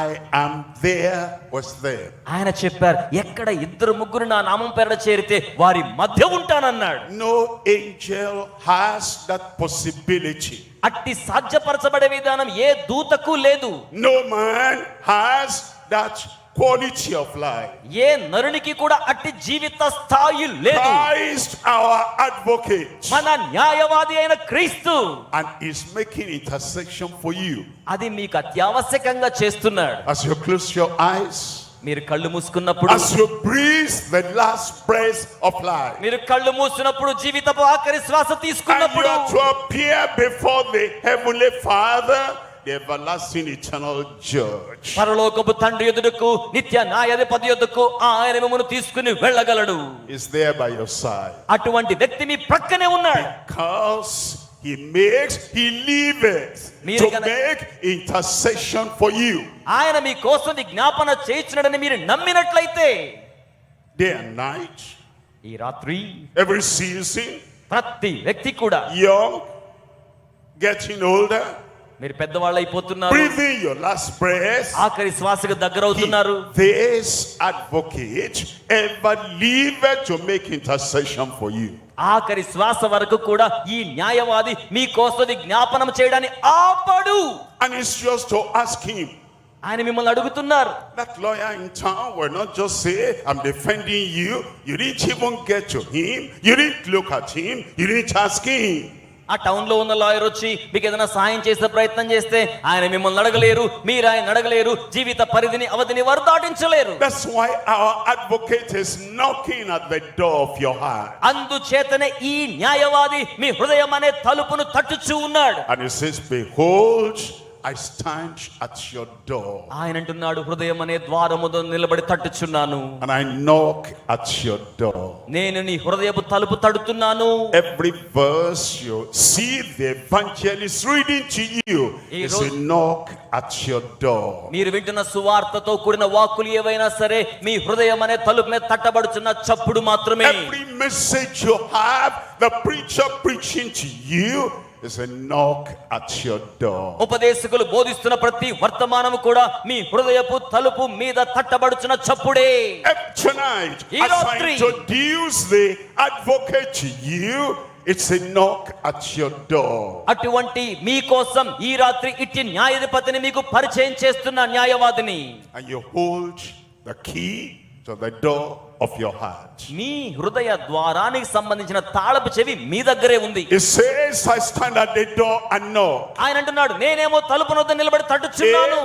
I am there, was there. ఆయన చెప్పారు, ఎక్కడ 2-3 నా నామం పేరట చేరితే వారి మధ్య ఉంటానన్నాడు. No angel has that possibility. అట్టి సాధ్యపరచబడే విధానం ఏ దూతకు లేదు. No man has that quality of life. ఏ నరునికి కూడా అట్టి జీవిత స్థాయి లేదు. Christ our advocate, మన న్యాయవాది అయిన క్రీస్తు, and is making intercession for you. అది మీకు అత్యావశ్యకంగా చేస్తున్నాడు. As you close your eyes, మీరు కళ్ళు మూసుకున్నప్పుడు, as you breathe the last breath of life, మీరు కళ్ళు మూసినప్పుడు జీవితపు ఆఖరి శ్వాస and you తీసుకున్నప్పుడు are to appear before the heavenly Father, the everlasting eternal judge. పరలోకపు తండ్రి ఎదుటకు, నిత్య న్యాయాధిపతి ఎదుటకు ఆయన మిమ్మును తీసుకుని వెళ్ళగలడు. Is there by your side. అటువంటి వ్యక్తి మీ ప్రక్కనే ఉన్నాడు. Because he liveth to make intercession for you. ఆయన మీ కోసం జ్ఞాపన చేయించునని మీరు నమ్మినట్లయితే, Day and night, ఈ రాత్రి every season, ప్రతి వ్యక్తి కూడా, young, getting older, మీరు పెద్దవాళ్ళు అయిపోతున్నారు, breathing your last breath, ఆఖరి శ్వాసకు దగ్గర అవుతున్నారు. this advocate ever liveth to make intercession for you. ఆఖరి శ్వాస వరకు కూడా ఈ న్యాయవాది మీ కోసం జ్ఞాపనం చేయడాన్ని ఆపడు. And it's just to ask him. ఆయన మిమ్మల్ని అడుగుతున్నారు. That lawyer in town will not just say, I'm defending you. You didn't even get to him. You didn't look at him. You didn't ask him. ఆ town లో ఉన్న lawyer వచ్చి మీకు ఏదైనా సాయం చేసే ప్రయత్నం చేస్తే ఆయన మిమ్మల్ని అడగలేరు, మీరు ఆయన అడగలేరు, జీవిత పరిధిని అవధిని వారు దాటించలేరు. That's why our advocate is knocking at the door of your heart. అందుచేతనే ఈ న్యాయవాది మీ హృదయం అనే తలుపును తట్టుచూ ఉన్నాడు. And he says, behold, I stand at your door. ఆయన అంటున్నాడు, హృదయం అనే ద్వారముతో నిలబడి తట్టుచున్నాను. And I knock at your door. నేను నీ హృదయపు తలుపు తడుతున్నాను. Every verse you see the evangelist reading to you is a knock at your door. మీరు వింటున్న సువార్తతో కూడిన వాక్కులు ఏవైనా సరే మీ హృదయం అనే తలుపు మీద తట్టబడుచున్న చప్పుడు మాత్రమే. Every message you have, the preacher preaching to you, is a knock at your door. ఉపదేశకులు బోధిస్తున్న ప్రతి వర్తమానము కూడా మీ హృదయపు తలుపు మీద తట్టబడుచున్న చప్పుడే. Tonight, as I introduce the advocate to you, it's a knock at your door. అటువంటి మీ కోసం ఈ రాత్రి ఇట్టి న్యాయాధిపతిని మీకు పరిచయం చేస్తున్న న్యాయవాదిని. And you hold the key to the door of your heart. మీ హృదయ ద్వారానికి సంబంధించిన తాళపు చెవి మీ దగ్గరే ఉంది. It says, I stand at the door and knock. ఆయన అంటున్నాడు, నేనేమో తలుపు వద్ద నిలబడి తట్టుచున్నాను.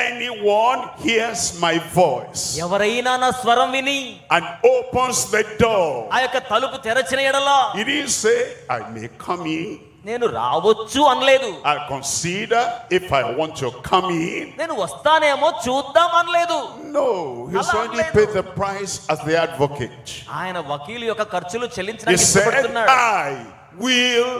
Anyone hears my voice ఎవరైనా నా స్వరం విని and opens the door, ఆ యొక్క తలుపు తెరచిన ఎడల, he didn't say, I may come in. నేను రావచ్చు అనలేదు. I consider if I want to come in. నేను వస్తానేమో చూద్దాం అనలేదు. No, he's already paid the price as the advocate. ఆయన వకీలు యొక్క ఖర్చులు He చెల్లించడానికి said, ఇష్టపడుతున్నాడు. I will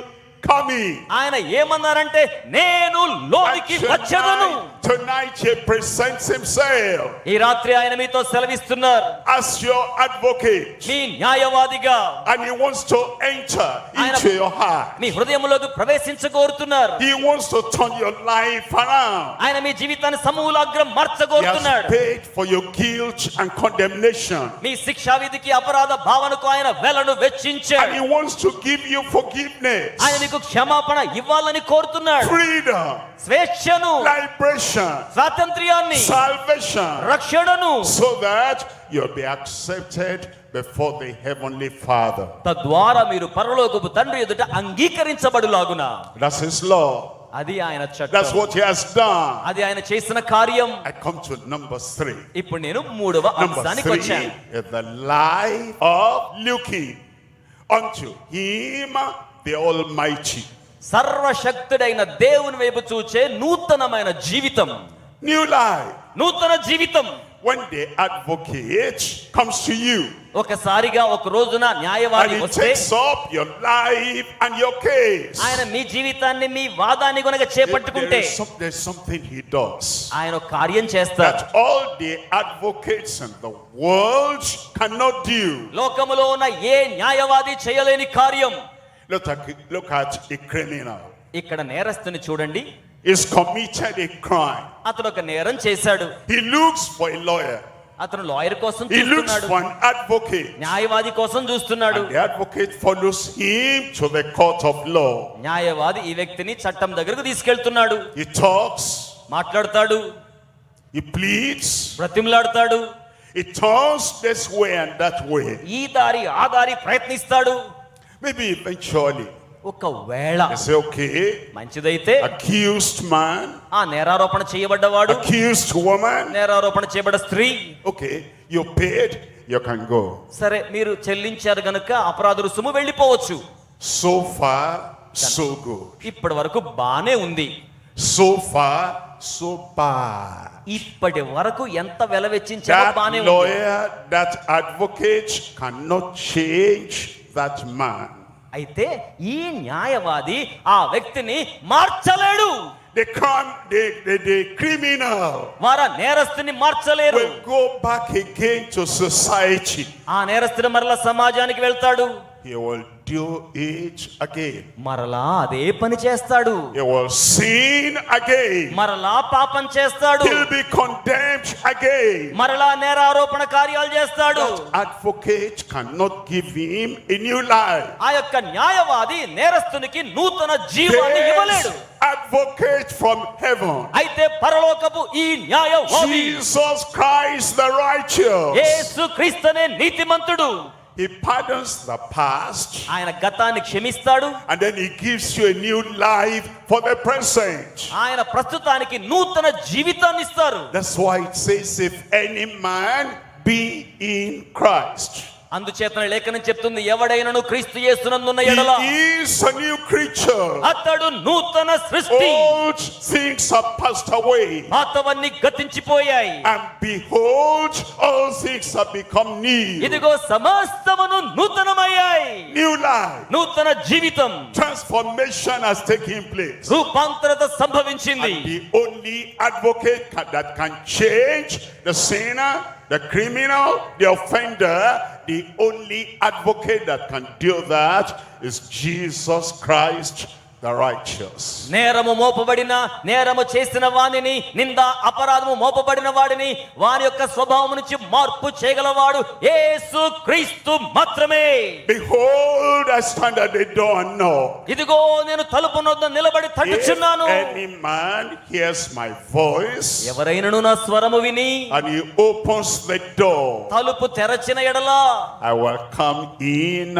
come in. ఆయన ఏమన్నారంటే, నేను లోనికి వచ్చేదను. Tonight he presents himself ఈ రాత్రి ఆయన మీతో సెలవిస్తున్నారు, as your advocate, మీ న్యాయవాదిగా. and he wants to enter into your heart. మీ హృదయంలోకి ప్రవేశించగోరుతున్నారు. He wants to turn your life around. ఆయన మీ జీవితాన్ని సమూలాగ్రం He మార్చగోరుతున్నాడు. has paid for your guilt and condemnation, మీ శిక్షా విధికి అపరాధ భావనకు ఆయన వెలను and వెచ్చించాడు. he wants to give you forgiveness. ఆయన మీకు మీకు క్షమాపణ ఇవ్వాలని కోరుతున్నాడు. freedom, స్వేచ్ఛను, liberation, స్వాతంత్ర్యాన్ని, salvation, రక్షణను, so that you'll be accepted before the heavenly Father. తద్వారా మీరు పరలోకపు తండ్రి ఎదుట అంగీకరించబడులాగున. That's his law. అది ఆయన That's చట్టం. what he has done. అది ఆయన చేసిన కార్యం. I come to number 3. ఇప్పుడు నేను మూడవ Number అంశానికి 3 వచ్చాను. is the life of looking unto him, the Almighty. సర్వశక్తుడైన దేవుని వైపు చూచే నూతనమైన జీవితం. New life. నూతన జీవితం. When the advocate comes to you ఒకసారిగా ఒక రోజున and న్యాయవాది he వస్తే takes up your life and your case, ఆయన మీ జీవితాన్ని, మీ వాదాన్ని గనుక చేపట్టుకుంటే there's something he does ఆయన ఒక కార్యం చేస్తారు. that all the advocates in the world cannot do. లోకములో ఉన్న ఏ న్యాయవాది చేయలేని కార్యం. Look at a criminal. ఇక్కడ నేరస్తుని చూడండి. He's committed a crime. అతను ఒక నేరం చేశాడు. He looks for a lawyer. అతను లాయర్ కోసం He looks చూస్తున్నాడు. for an advocate. న్యాయవాది కోసం చూస్తున్నాడు. And the advocate follows him to the court of law. న్యాయవాది ఈ వ్యక్తిని చట్టం దగ్గరకు తీసుకెళ్తున్నాడు. He talks, మాట్లాడతాడు, he pleads, బ్రతిమలాడతాడు, he turns this way and that way. ఈ దారి ఆ దారి ప్రయత్నిస్తాడు. Maybe eventually ఒకవేళ they say, okay, మంచిదైతే accused man, ఆ నేరారోపణ చేయబడ్డవాడు, accused woman, నేరారోపణ చేయబడ్డ స్త్రీ, okay, you paid, you can go. సరే మీరు చెల్లించారు గనుక అపరాధ రుసుము వెళ్ళిపోవచ్చు. So far, so good. ఇప్పటి వరకు బానే ఉంది. So far, so bad. ఇప్పటి వరకు ఎంత వెల వెచ్చించారో That బానే ఉంది. lawyer, that advocate cannot change that man. అయితే ఈ న్యాయవాది ఆ వ్యక్తిని మార్చలేడు. The criminal వారు నేరస్తుని మార్చలేరు. will go back again to society. ఆ నేరస్తుడు మరలా సమాజానికి వెళ్తాడు. He will do it again. మరలా అదే పని చేస్తాడు. He will sin again. మరలా పాపం చేస్తాడు. He'll be condemned again. మరలా నేరారోపణ కార్యాలు చేస్తాడు. That advocate cannot give him a new life. ఆ యొక్క న్యాయవాది నేరస్తునికి నూతన జీవాన్ని ఇవ్వలేడు. There's advocate from heaven. అయితే పరలోకపు ఈ న్యాయవాది Jesus Christ the righteous. యేసుక్రీస్తునే నీతిమంతుడు. He pardons the past ఆయన గతాన్ని క్షమిస్తాడు. and then he gives you a new life for the present. ఆయన ప్రస్తుతానికి నూతన జీవితాన్ని ఇస్తారు. That's why it says, if any man be in Christ, అందుచేతన లేఖనం చెప్తుంది, ఎవడైనను క్రీస్తు యేసునందున్న ఎడల he is a new creature. అతడు నూతన సృష్టి. Old things are passed away, పాతవన్నీ గతించిపోయాయి. and behold, all things have become new. ఇదిగో సమస్తమును నూతనమయ్యాయి. New life, నూతన జీవితం, transformation has taken place. రూపాంతరత సంభవించింది. And the only advocate that can change the sinner, the criminal, the offender, the only advocate that can do that is Jesus Christ the righteous. నేరము మోపబడిన, నేరము చేసిన వానిని, నింద అపరాధము మోపబడిన వాడిని వాని యొక్క స్వభావం నుంచి మార్పు చేయగలవాడు యేసు క్రీస్తు మాత్రమే. Behold, I stand at the door and knock. ఇదిగో నేను తలుపు వద్ద నిలబడి If తట్టుచున్నాను. any man hears my voice ఎవరైనను నా స్వరము విని and he opens the door, తలుపు తెరచిన ఎడల I will come in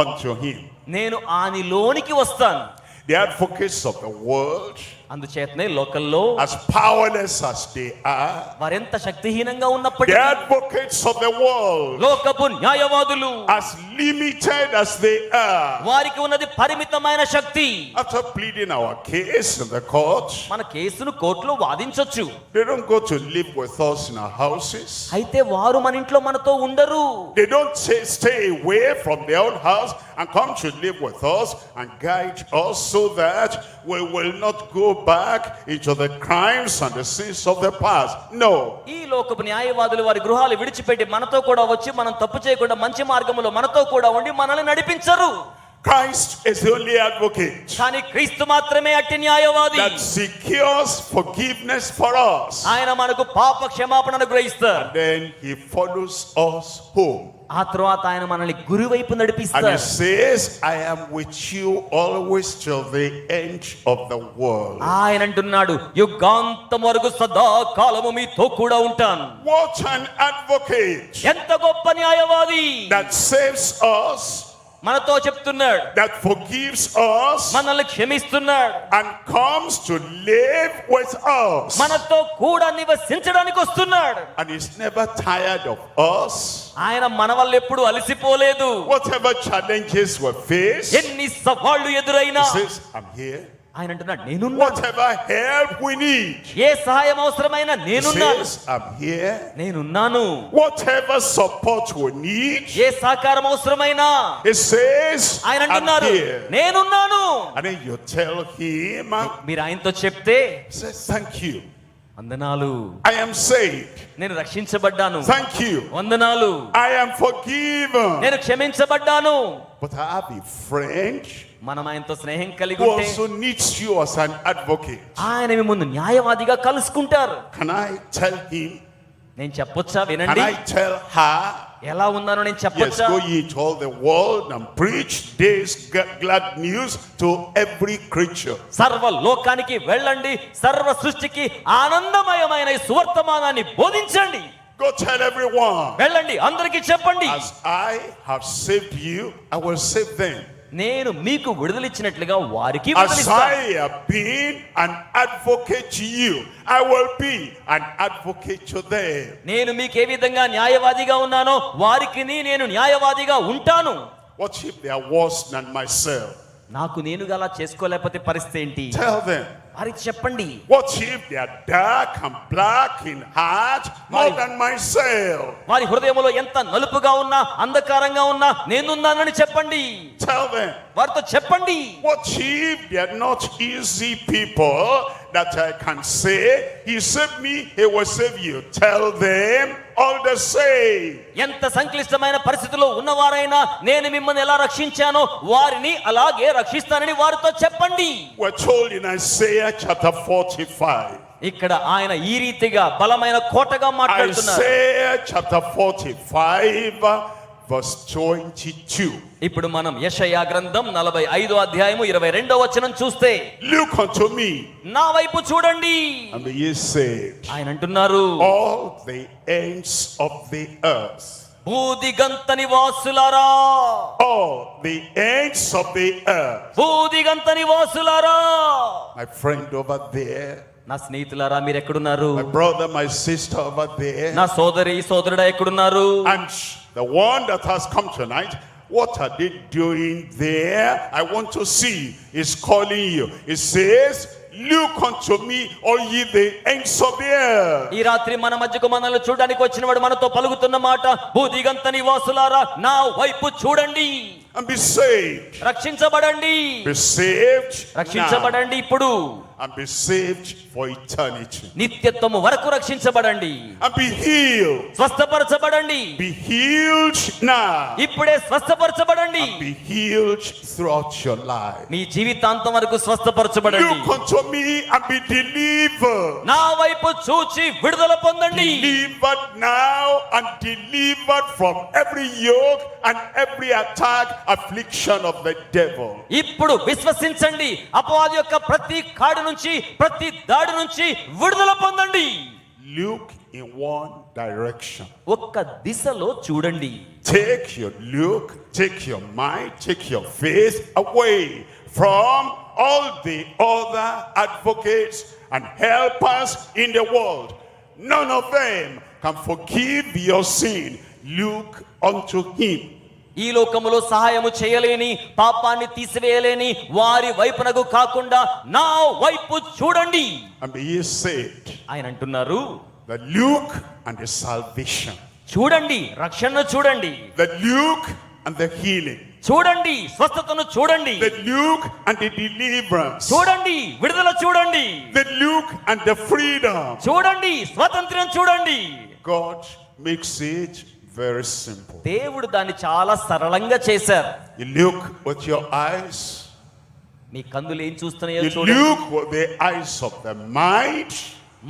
unto him. నేను ఆనిలోనికి వస్తాను. The advocates of the world, అందుచేతనే లోకల్లో as powerless as they are, వారెంత శక్తిహీనంగా the ఉన్నప్పటికీ, advocates of the world, లోకపు న్యాయవాదులు as limited as they are, వారికి ఉన్నది పరిమితమైన శక్తి. after pleading our case in the court, మన కేసును కోర్టులో వాదించొచ్చు. they don't go to live with us in our houses. అయితే వారు మన ఇంట్లో మనతో ఉండరు. They don't stay away from their own house and come to live with us and guide us so that we will not go back into the crimes and the sins of the past. No. ఈ లోకపు న్యాయవాదులు వారి గృహాలు విడిచిపెట్టి మనతో కూడా వచ్చి మనం తప్పు చేయకుండా మంచి మార్గంలో మనతో కూడా ఉండి మనల్ని నడిపించరు. Christ is the only advocate కానీ క్రీస్తు మాత్రమే అట్టి న్యాయవాది. that secures forgiveness for us. ఆయన మనకు పాప క్షమాపణ అనుగ్రహిస్తారు. Then he follows us home. ఆ తర్వాత ఆయన మనల్ని గురి వైపు And he నడిపిస్తారు. says, I am with you always till the end of the world. ఆయన అంటున్నాడు, యుగాంతం వరకు సదా కాలము మీతో కూడా ఉంటాను. What an advocate ఎంత గొప్ప న్యాయవాది. that saves us, మనతో చెప్తున్నాడు, that forgives us, మనల్ని క్షమిస్తున్నాడు, and comes to live with us. మనతో కూడా నివసించడానికి వస్తున్నాడు. And he's never tired of us. ఆయన మన వల్ల ఎప్పుడు అలసిపోలేదు. Whatever challenges we face, ఎన్ని సవాళ్లు ఎదురైనా he says, I'm here. ఆయన అంటున్నాడు, నేనున్నాను. Whatever help we need, ఏ సహాయం అవసరమైనా he నేనున్నాను. says, I'm here. నేనున్నాను. Whatever support we need, ఏ సహకారం అవసరమైనా he says, ఆయన I'm అంటున్నారు, here. నేనున్నాను. And then you tell him, మీరు ఆయనతో చెప్తే, he says, thank you. వందనాలు, I am saved. నేను రక్షించబడ్డాను. Thank you. వందనాలు, I am forgiven. నేను క్షమించబడ్డాను. But I have a friend మనం ఆయనతో స్నేహం కలిగి who ఉంటే also needs you as an advocate. ఆయన మీ ముందు న్యాయవాదిగా కలుసుకుంటారు. Can I tell him? నేను చెప్పొచ్చా? Can వినండి. I tell her? ఎలా ఉన్నానో నేను Yes, చెప్పొచ్చా? go ye to all the world and preach this glad news to every creature. సర్వ లోకానికి వెళ్ళండి, సర్వ సృష్టికి ఆనందమయమైన ఈ సువర్తమానాన్ని బోధించండి. Go tell everyone. వెళ్ళండి, అందరికీ చెప్పండి. As I have saved you, I will save them. నేను మీకు విడుదలిచ్చినట్లుగా వారికి As విడుదలిస్తాను. I have been an advocate to you, I will be an advocate to them. నేను మీకు ఏ విధంగా న్యాయవాదిగా ఉన్నానో వారికి నేను న్యాయవాదిగా ఉంటాను. What if they are worse than myself? నాకు నేనుగా అలా చేసుకోలేకపోతే పరిస్థితి ఏంటి? Tell them. వారికి చెప్పండి. What if they are dark and black in heart more than myself? వారి హృదయంలో ఎంత నలుపుగా ఉన్నా, అంధకారంగా ఉన్నా నేనున్నానని చెప్పండి. Tell them. వారితో చెప్పండి. What if they are not easy people that I can say, he saved me, he will save you? Tell them all the same. ఎంత సంక్లిష్టమైన పరిస్థితిలో ఉన్నవారైనా నేను మిమ్మల్ని ఎలా రక్షించానో వారిని అలాగే రక్షిస్తానని వారితో చెప్పండి. We're told in Isaiah chapter 45. ఇక్కడ ఆయన ఈ రీతిగా బలమైన కోటగా మాట్లాడుతున్నారు. Isaiah chapter 45 verse 22. ఇప్పుడు మనం యెషయా గ్రంథం 45వ అధ్యాయము 22వ వచనం చూస్తే, Look unto me నా వైపు చూడండి, and be ye saved, ఆయన అంటున్నారు, all the ends of the earth. భూదిగంత నివాసులారా, All the ends of the earth. భూదిగంత నివాసులారా. My friend over there, నా స్నేహితులారా మీరు ఎక్కడున్నారు? my brother, my sister over there, నా సోదరి సోదరుడా ఎక్కడున్నారు? and the one that has come tonight, what are they doing there? I want to see. He's calling you. He says, look unto me, all ye the ends of the earth. ఈ రాత్రి మన మధ్యకు మనల్ని చూడడానికి వచ్చిన వాడు మనతో పలుకుతున్న మాట, భూదిగంత నివాసులారా నా వైపు చూడండి, And be saved. రక్షించబడండి. Be saved now. రక్షించబడండి ఇప్పుడు, And be saved for eternity. నిత్యత్వము వరకు రక్షించబడండి. And be healed. స్వస్థపరచబడండి, Be healed now. ఇప్పుడే స్వస్థపరచబడండి. Be healed throughout your life. మీ జీవితాంతం వరకు స్వస్థపరచబడండి. Look unto me and be delivered. నా వైపు చూచి విడుదల పొందండి. Delivered now and delivered from every yoke and every attack, affliction of the devil. ఇప్పుడు విశ్వసించండి, అపవాది యొక్క ప్రతి కాడు నుంచి, ప్రతి దాడి నుంచి విడుదల పొందండి. Look in one direction. ఒక్క దిశలో చూడండి. Take your look, take your mind, take your faith away from all the other advocates and helpers in the world. None of them can forgive your sin. Look unto him. ఈ లోకములో సహాయము చేయలేని, పాపాన్ని తీసివేయలేని వారి వైపునకు కాకుండా నా వైపు చూడండి. And be ye saved. ఆయన అంటున్నారు, The look and the salvation. చూడండి, రక్షణను చూడండి, The look and the healing. చూడండి, స్వస్థతను చూడండి, The look and the deliverance. చూడండి, విడుదల చూడండి, The look and the freedom. చూడండి, స్వాతంత్ర్యం చూడండి. God makes it very simple. దేవుడు దాన్ని చాలా సరళంగా చేశారు. You look with your eyes. మీ కన్నులు ఏం చూస్తున్నాయో You చూడండి. look with the eyes of the mind.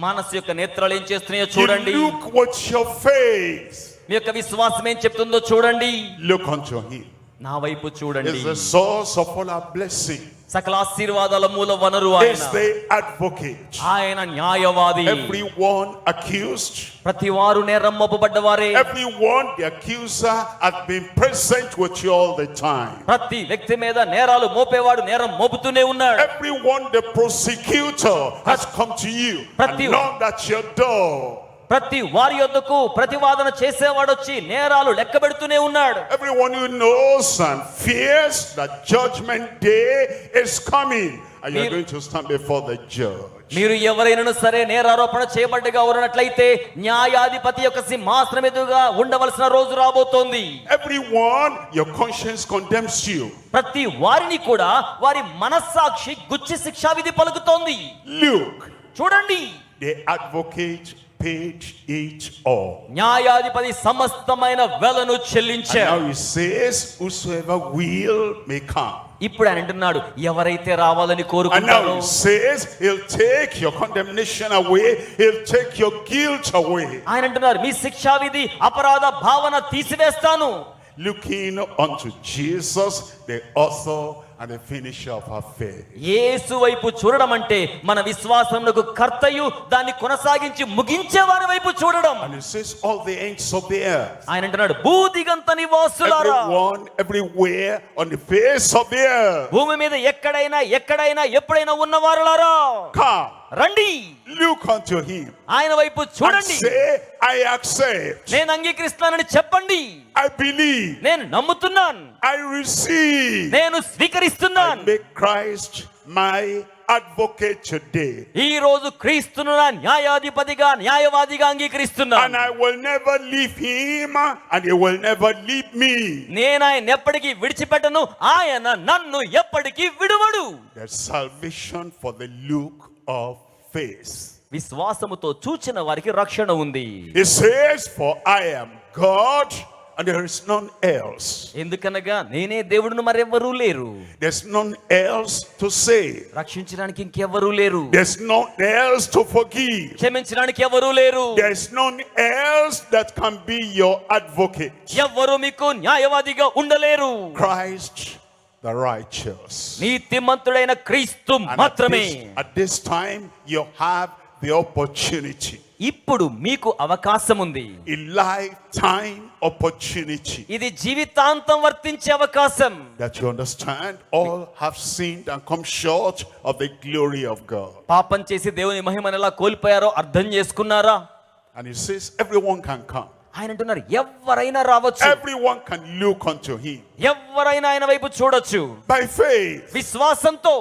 మనసు యొక్క నేత్రాలు ఏం చేస్తున్నాయో You చూడండి. look with your faith. మీ యొక్క విశ్వాసం ఏం చెప్తుందో చూడండి. Look unto him. నా వైపు చూడండి. Is the source of all our blessing. సకల ఆశీర్వాదాల మూల వనరు Is ఆయన. the advocate. ఆయన న్యాయవాది. Everyone accused. ప్రతి వారు నేరం మోపబడ్డవారే. Everyone, the accuser, has been present with you all the time. ప్రతి వ్యక్తి మీద నేరాలు మోపేవాడు నేరం మోపుతూనే ఉన్నాడు. Everyone, the prosecutor, has come to you and knocked at your door. ప్రతి వారి యొద్దకు ప్రతివాదన చేసేవాడు వచ్చి నేరాలు లెక్క పెడుతూనే ఉన్నాడు. Everyone who knows and fears that judgment day is coming and you're going to stand before the judge. మీరు ఎవరైనా సరే నేరారోపణ చేయబడ్డగా ఉన్నట్లయితే న్యాయాధిపతి యొక్క సింహాసనం ఎదురుగా ఉండవలసిన రోజు రాబోతోంది. Everyone, your conscience condemns you. ప్రతి వారిని కూడా వారి మనస్సాక్షి గుచ్చి శిక్షా విధి పలుకుతోంది. Look, చూడండి, the advocate paid it all. న్యాయాధిపతి సమస్తమైన వెలను And చెల్లించాడు. now he says, whosoever will may come. ఇప్పుడు ఆయన అంటున్నాడు, ఎవరైతే రావాలని And కోరుకుంటారో. now he says, he'll take your condemnation away, he'll take your guilt away. ఆయన అంటున్నారు, మీ శిక్షా విధి అపరాధ భావన తీసివేస్తాను. Looking unto Jesus, the author and the finisher of our faith. యేసు వైపు చూడడం అంటే మన విశ్వాసమునకు కర్తయు దాన్ని కొనసాగించి ముగించే వారి వైపు చూడడం. And it says, all the ends of the earth. ఆయన అంటున్నాడు, భూదిగంత నివాసులారా. Everyone, everywhere on the face of the earth. భూమి మీద ఎక్కడైనా ఎప్పుడైనా ఉన్నవారులారా, Come, రండి, look unto him. ఆయన వైపు And చూడండి. say, I accept. నేను అంగీకరిస్తానని చెప్పండి. I believe. నేను నమ్ముతున్నాను. I receive. నేను స్వీకరిస్తున్నాను. Make Christ my advocate today. ఈ రోజు క్రీస్తును నా న్యాయాధిపతిగా న్యాయవాదిగా అంగీకరిస్తున్నాను. And I will never leave him and he will never leave me. నేను ఆయన ఎప్పటికీ విడిచిపెట్టను, ఆయన నన్ను ఎప్పటికీ విడువడు. There's salvation for the look of faith. విశ్వాసముతో చూచిన వారికి రక్షణ ఉంది. It says, for I am God and there is none else. ఎందుకనగా నేనే దేవుడును మరెవ్వరూ లేరు. There's none else to save. రక్షించడానికి ఇంకెవ్వరూ లేరు. There's none else to forgive. క్షమించడానికి ఎవరూ లేరు. There's none else that can be your advocate. ఎవ్వరూ మీకు న్యాయవాదిగా ఉండలేరు. Christ the righteous. నీతిమంతుడైన క్రీస్తు And మాత్రమే. at this time you have the opportunity. ఇప్పుడు మీకు అవకాశం ఉంది. A lifetime opportunity. ఇది జీవితాంతం వర్తించే అవకాశం. That you understand all have sinned and come short of the glory of God. పాపం చేసి దేవుని మహిమను ఎలా కోల్పోయారో అర్థం చేసుకున్నారా? And he says everyone can come. ఆయన అంటున్నారు, ఎవరైనా రావచ్చు. Everyone can look unto him. ఎవరైనా ఆయన వైపు చూడొచ్చు. By faith. విశ్వాసంతో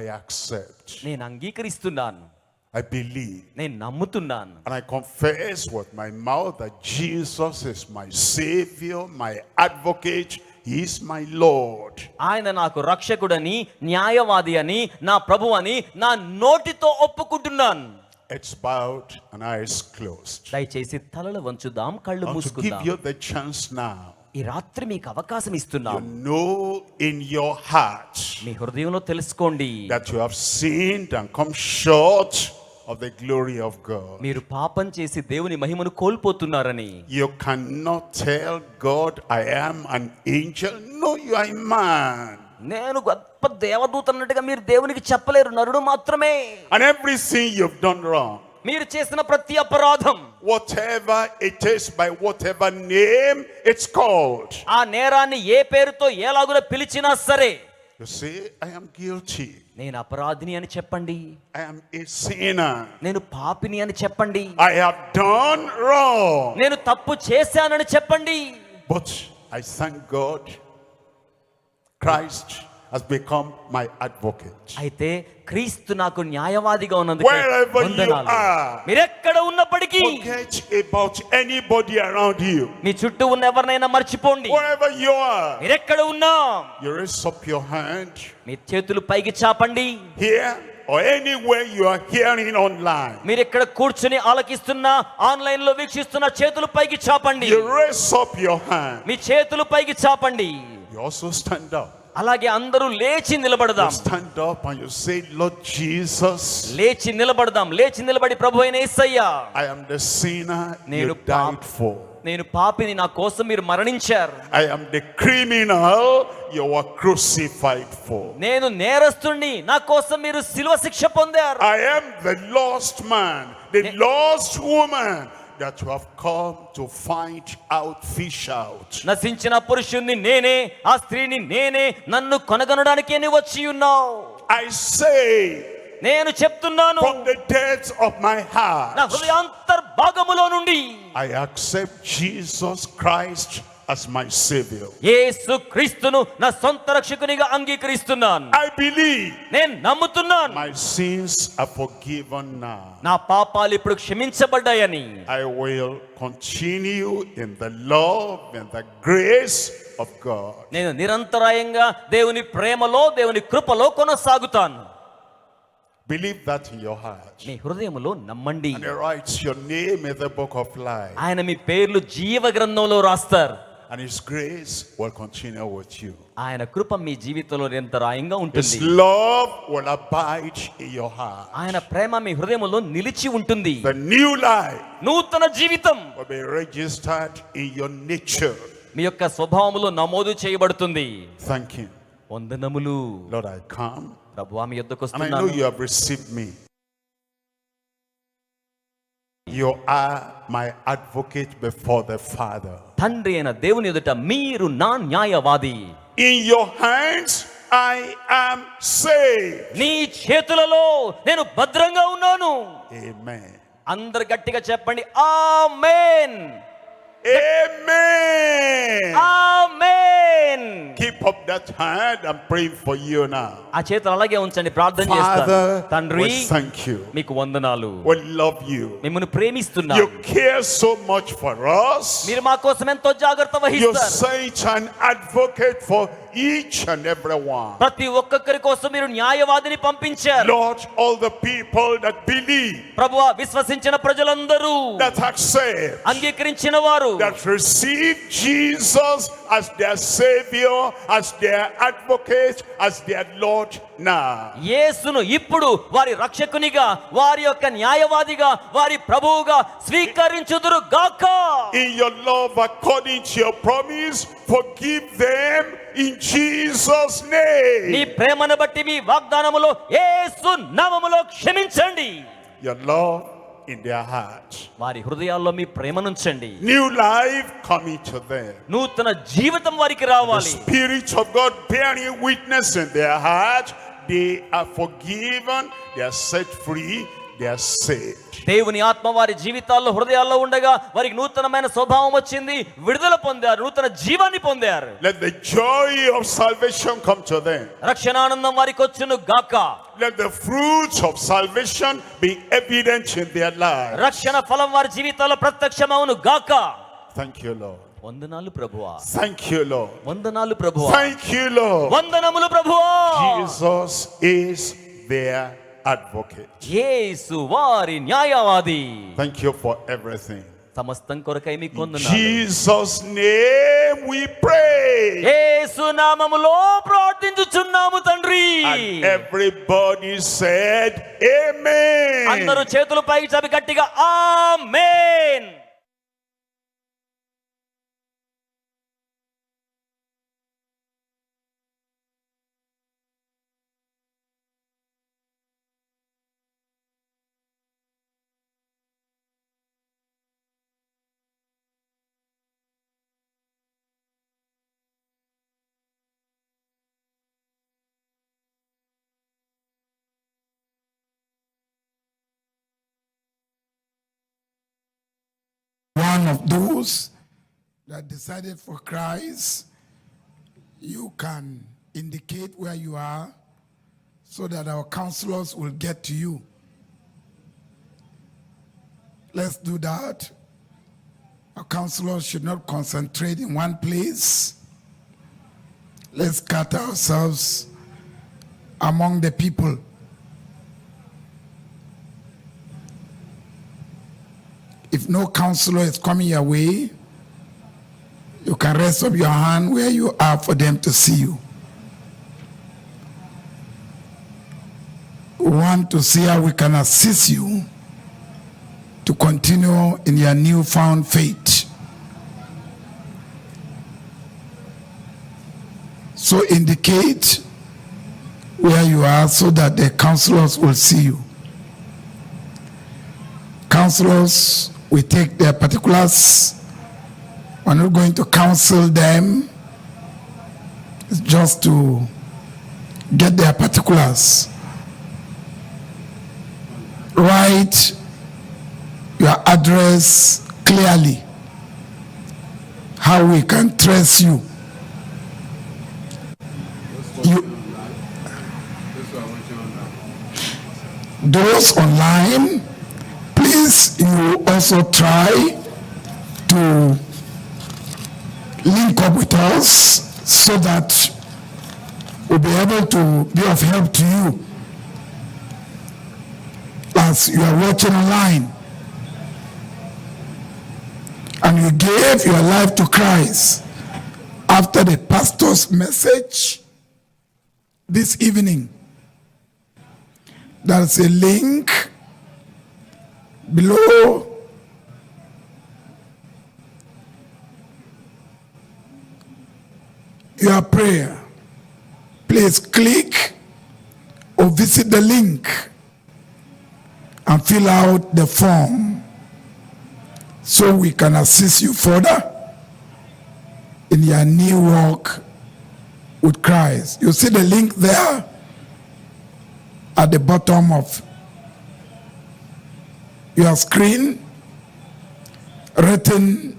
I accept. నేను అంగీకరిస్తున్నాను, I believe. నేను నమ్ముతున్నాను. And I confess with my mouth that Jesus is my Savior, my advocate. He is my Lord. ఆయన నాకు రక్షకుడని, న్యాయవాది అని, నా ప్రభు అని నా నోటితో ఒప్పుకుంటున్నాను. It's bowed and eyes closed. దయచేసి తలలు వంచుదాం, కళ్ళు I want to give మూసుకుందాం. you the chance now. ఈ రాత్రి మీకు అవకాశం You ఇస్తున్నాం. know in your heart మీ హృదయంలో తెలుసుకోండి, that you have sinned and come short of the glory of God. మీరు పాపం చేసి దేవుని మహిమను కోల్పోతున్నారని. You cannot tell God, I am an angel. No, you are a man. నేను గొప్ప దేవదూత అన్నట్టుగా మీరు దేవునికి చెప్పలేరు, నరుడు మాత్రమే. And everything you've done wrong, మీరు చేసిన ప్రతి అపరాధం, whatever it is, by whatever name it's called, ఆ నేరాన్ని ఏ పేరుతో ఎలాగున పిలిచినా సరే, you say, I am guilty. నేను అపరాధిని అని చెప్పండి. I am a sinner. నేను పాపిని అని చెప్పండి. I have done wrong. నేను తప్పు చేశానని చెప్పండి. But I thank God, Christ has become my advocate. అయితే క్రీస్తు నాకు న్యాయవాదిగా ఉన్నందుకు Wherever you వందనాలు. are, మీరెక్కడ ఉన్నప్పటికీ forget about anybody around you. మీ చుట్టూ ఉన్న ఎవరినైనా మర్చిపోండి. Wherever you are, మీరెక్కడ ఉన్నా you raise up your hand మీ చేతులు పైకి చాపండి. here or anywhere you are hearing online, మీరు ఇక్కడ కూర్చుని ఆలకిస్తున్నా ఆన్లైన్ లో వీక్షిస్తున్న చేతులు పైకి చాపండి. you raise up your hand. మీ చేతులు పైకి చాపండి. You also stand up. అలాగే అందరూ లేచి నిలబడదాం. You stand up and you say, Lord Jesus, లేచి నిలబడదాం. లేచి నిలబడి ప్రభు అయిన యేసయ్యా, I am the sinner నేను you died for. నేను పాపిని, నా కోసం మీరు మరణించారు. I am the criminal you were crucified for. నేను నేరస్తుణ్ణి, నా కోసం మీరు శిలువ శిక్ష పొందారు. I am the lost man, the lost woman that you have come to find out, fish out. నశించిన పురుషుణ్ణి నేనే, ఆ స్త్రీని నేనే, నన్ను కొనగొనడానికే నీవు వచ్చి ఉన్నావు. I say, నేను చెప్తున్నాను, from the depths of my నా heart, హృదయాంతర్భాగములో నుండి I accept Jesus Christ as my Savior. యేసు క్రీస్తును నా సొంత రక్షకునిగా అంగీకరిస్తున్నాను. I believe నేను నమ్ముతున్నాను, my sins are forgiven now. నా పాపాలు ఇప్పుడు క్షమించబడ్డాయని. I will continue in the love and the grace of God. నేను నిరంతరాయంగా దేవుని ప్రేమలో, దేవుని కృపలో కొనసాగుతాను. Believe that in your heart. మీ హృదయములో నమ్మండి. And he writes your name in the book of life. ఆయన మీ పేర్లు జీవ గ్రంథంలో రాస్తారు. And his grace will continue with you. ఆయన కృప మీ జీవితంలో నిరంతరాయంగా His ఉంటుంది. love will abide in your heart. ఆయన ప్రేమ మీ హృదయములో నిలిచి ఉంటుంది. The new life నూతన జీవితం will be registered in your nature. మీ యొక్క స్వభావములో నమోదు చేయబడుతుంది. Thank him. వందనములు. Lord, I come. ప్రభువా, మీ యొద్దకు And I know వస్తున్నాను. you have received me. You are my advocate before the Father. తండ్రి అయిన దేవుని ఎదుట మీరు నా న్యాయవాది. In your hands I am saved. నీ చేతులలో నేను భద్రంగా ఉన్నాను. Amen. అందరు గట్టిగా చెప్పండి, ఆమేన్. Amen. Amen. Keep up that hand. I'm praying for you now. ఆ చేతులు అలాగే ఉంచండి, ప్రార్థన చేస్తాను. Father, తండ్రి, we thank you. మీకు వందనాలు. We love you. మిమ్మల్ని ప్రేమిస్తున్నాను. You care so much for us. మీరు మా కోసం ఎంతో జాగ్రత్త You వహిస్తారు. sent an advocate for each and every one. ప్రతి ఒక్కొక్కరి కోసం మీరు న్యాయవాదిని పంపించారు. Lord, all the people that believe, ప్రభువా, విశ్వసించిన ప్రజలందరూ, that accept, అంగీకరించిన వారు, that receive Jesus as their Savior, as their advocate, as their Lord now. యేసును ఇప్పుడు వారి రక్షకునిగా, వారి యొక్క న్యాయవాదిగా, వారి ప్రభువుగా స్వీకరించుదురు గాక. In your love, according to your promise, forgive them in Jesus' నీ name. ప్రేమను బట్టి మీ వాగ్దానములో యేసు నామములో క్షమించండి. Your love in their hearts. వారి హృదయాల్లో మీ ప్రేమనుంచండి. New life coming to them. నూతన జీవితం వారికి The రావాలి. Spirit of God bearing witness in their heart. They are forgiven, they are set free, they are saved. దేవుని ఆత్మ వారి జీవితాల్లో, హృదయాల్లో ఉండగా వారికి నూతనమైన స్వభావం వచ్చింది, విడుదల పొందారు, నూతన జీవాన్ని పొందారు. Let the joy of salvation come to them. రక్షణానందం వారికి వచ్చును గాక. Let the fruits of salvation be evident in their lives. రక్షణ ఫలం వారి జీవితాల్లో ప్రత్యక్షమవును గాక. Thank you, Lord. వందనాలు ప్రభువా. Thank you, Lord. వందనాలు ప్రభువా. Thank you, Lord. వందనములు ప్రభువా. Jesus is their advocate. యేసు వారి న్యాయవాది. Thank you for everything. సమస్తం కొరకై మీకు In వందనాలు. Jesus' name we pray. యేసు నామములో ప్రార్థించుచున్నాము తండ్రి. And everybody said, Amen. అందరూ చేతులు పైకి చాపి గట్టిగా ఆమేన్. One of those that decided for Christ, you can indicate where you are so that our counselors will get to you. Let's do that. Our counselors should not concentrate in one place. Let's scatter ourselves among the people no counselor is coming your way, you can rest up your hand where you are for them to see you. We want to see how we can assist you to continue in your newfound faith. So indicate where you are so that the counselors will see you. Counselors will take their particulars. We're not going to counsel them. It's just to get their particulars. Write your address clearly, how we can trace you. Those online, please, you also try to link up with us so that we'll be able to be of help to you as you are watching online. And you gave your life to Christ after the pastor's message this evening. There's a link below your prayer. Please click or visit the link and fill out the form so we can assist you further in your new walk with Christ. You see the link there at the bottom of your screen, written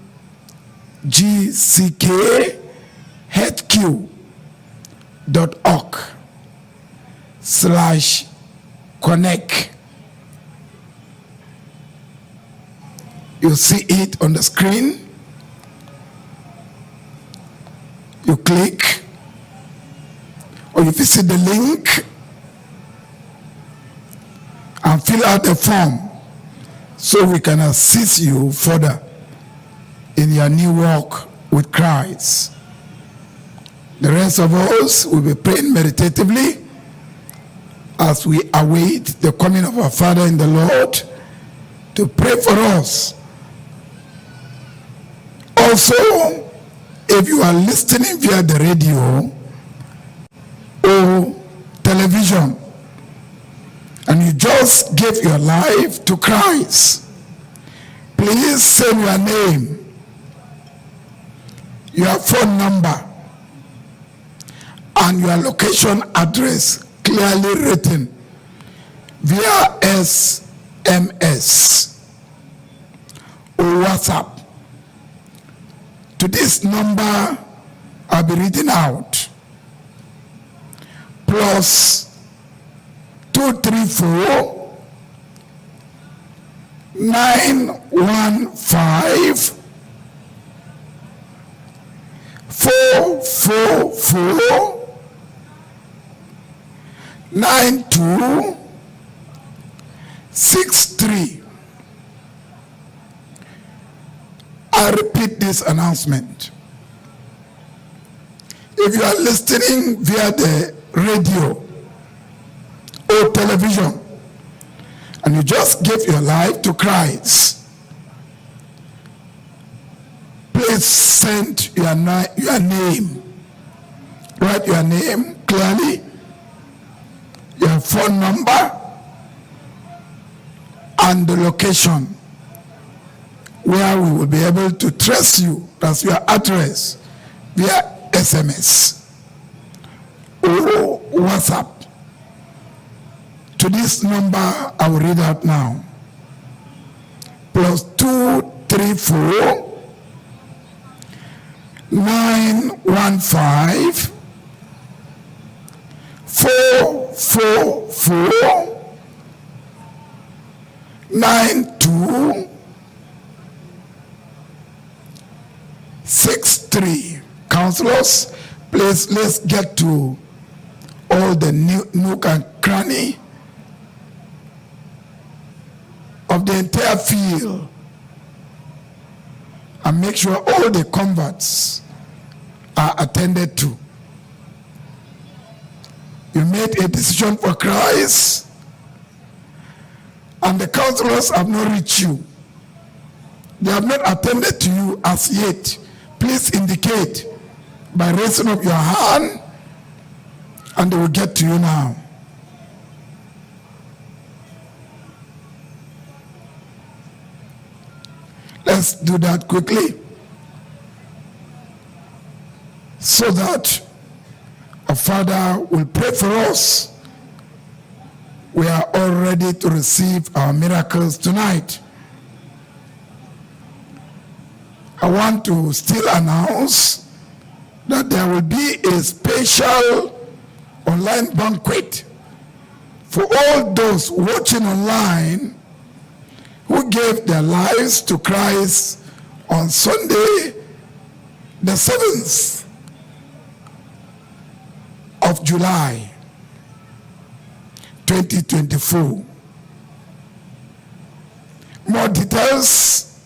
gckhq.org/connect. You see it on the screen. You click or you visit the link and fill out the form so we can assist you further in your new walk with Christ. The rest of us will be praying meditatively as we await the coming of our Father in the Lord to pray for us. Also, if you are listening via the radio or television and you just gave your life to Christ, please send your name, your phone number, and your location address clearly written via SMS or WhatsApp to this number I'll be reading out: +234 915 444 9263. I repeat this announcement. If you are listening via the radio or television and you just gave your life to Christ, please send your name. Write your name clearly, your phone number, and the location where we will be able to trace you. That's your address via SMS or WhatsApp to this number I will read out now: +234 915 444 9263. Counselors, please, let's get to all the nook and cranny of the entire field and make sure all the converts are attended to. You made a decision for Christ, and the counselors have not reached you. They have not attended to you as yet. Please indicate by raising up your hand, and they will get to you now. Let's do that quickly, so that our Father will pray for us. We are all ready to receive our miracles tonight. I want to still announce that there will be a special online banquet for all those watching online who gave their lives to Christ on Sunday, the 7th of July, 2024. More details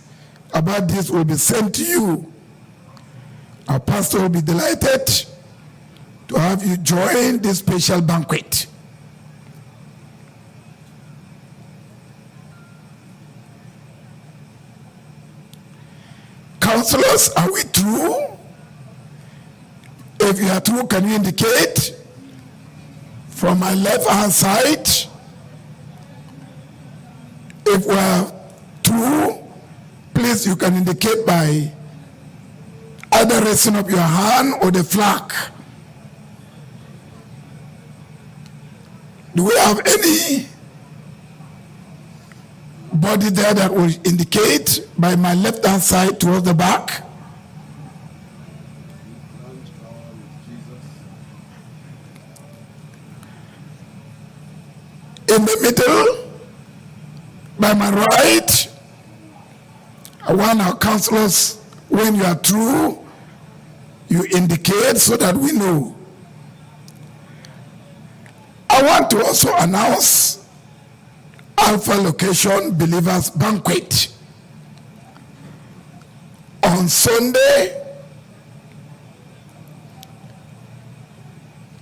about this will be sent to you. Our pastor will be delighted to have you join this special banquet. Counselors, are we through? If you are through, can you indicate? From my left hand side, if we are through, please, you can indicate by either raising up your hand or the flag. Do we have any body there that will indicate by my left hand side towards the back? In the middle, by my right, I want our counselors, when you are through, you indicate so that we know. I want to also announce Alpha Location Believers Banquet on Sunday,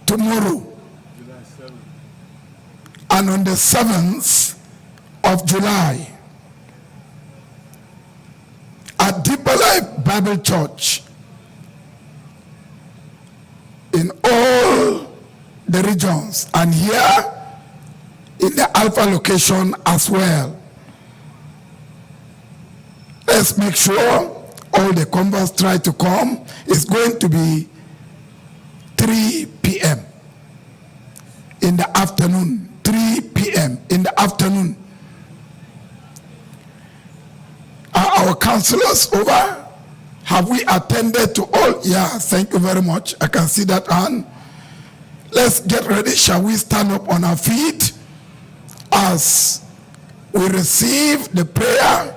tomorrow, and on the 7th of July at Deeper Life Bible Church in all the regions, and here in the Alpha location as well. Let's make sure all the converts try to come. It's going to be 3 p.m. in the afternoon. 3 p.m. in the afternoon. Are our counselors over? Have we attended to all? Yeah, thank you very much. I can see that hand. Let's get ready. Shall we stand up on our feet as we receive the prayer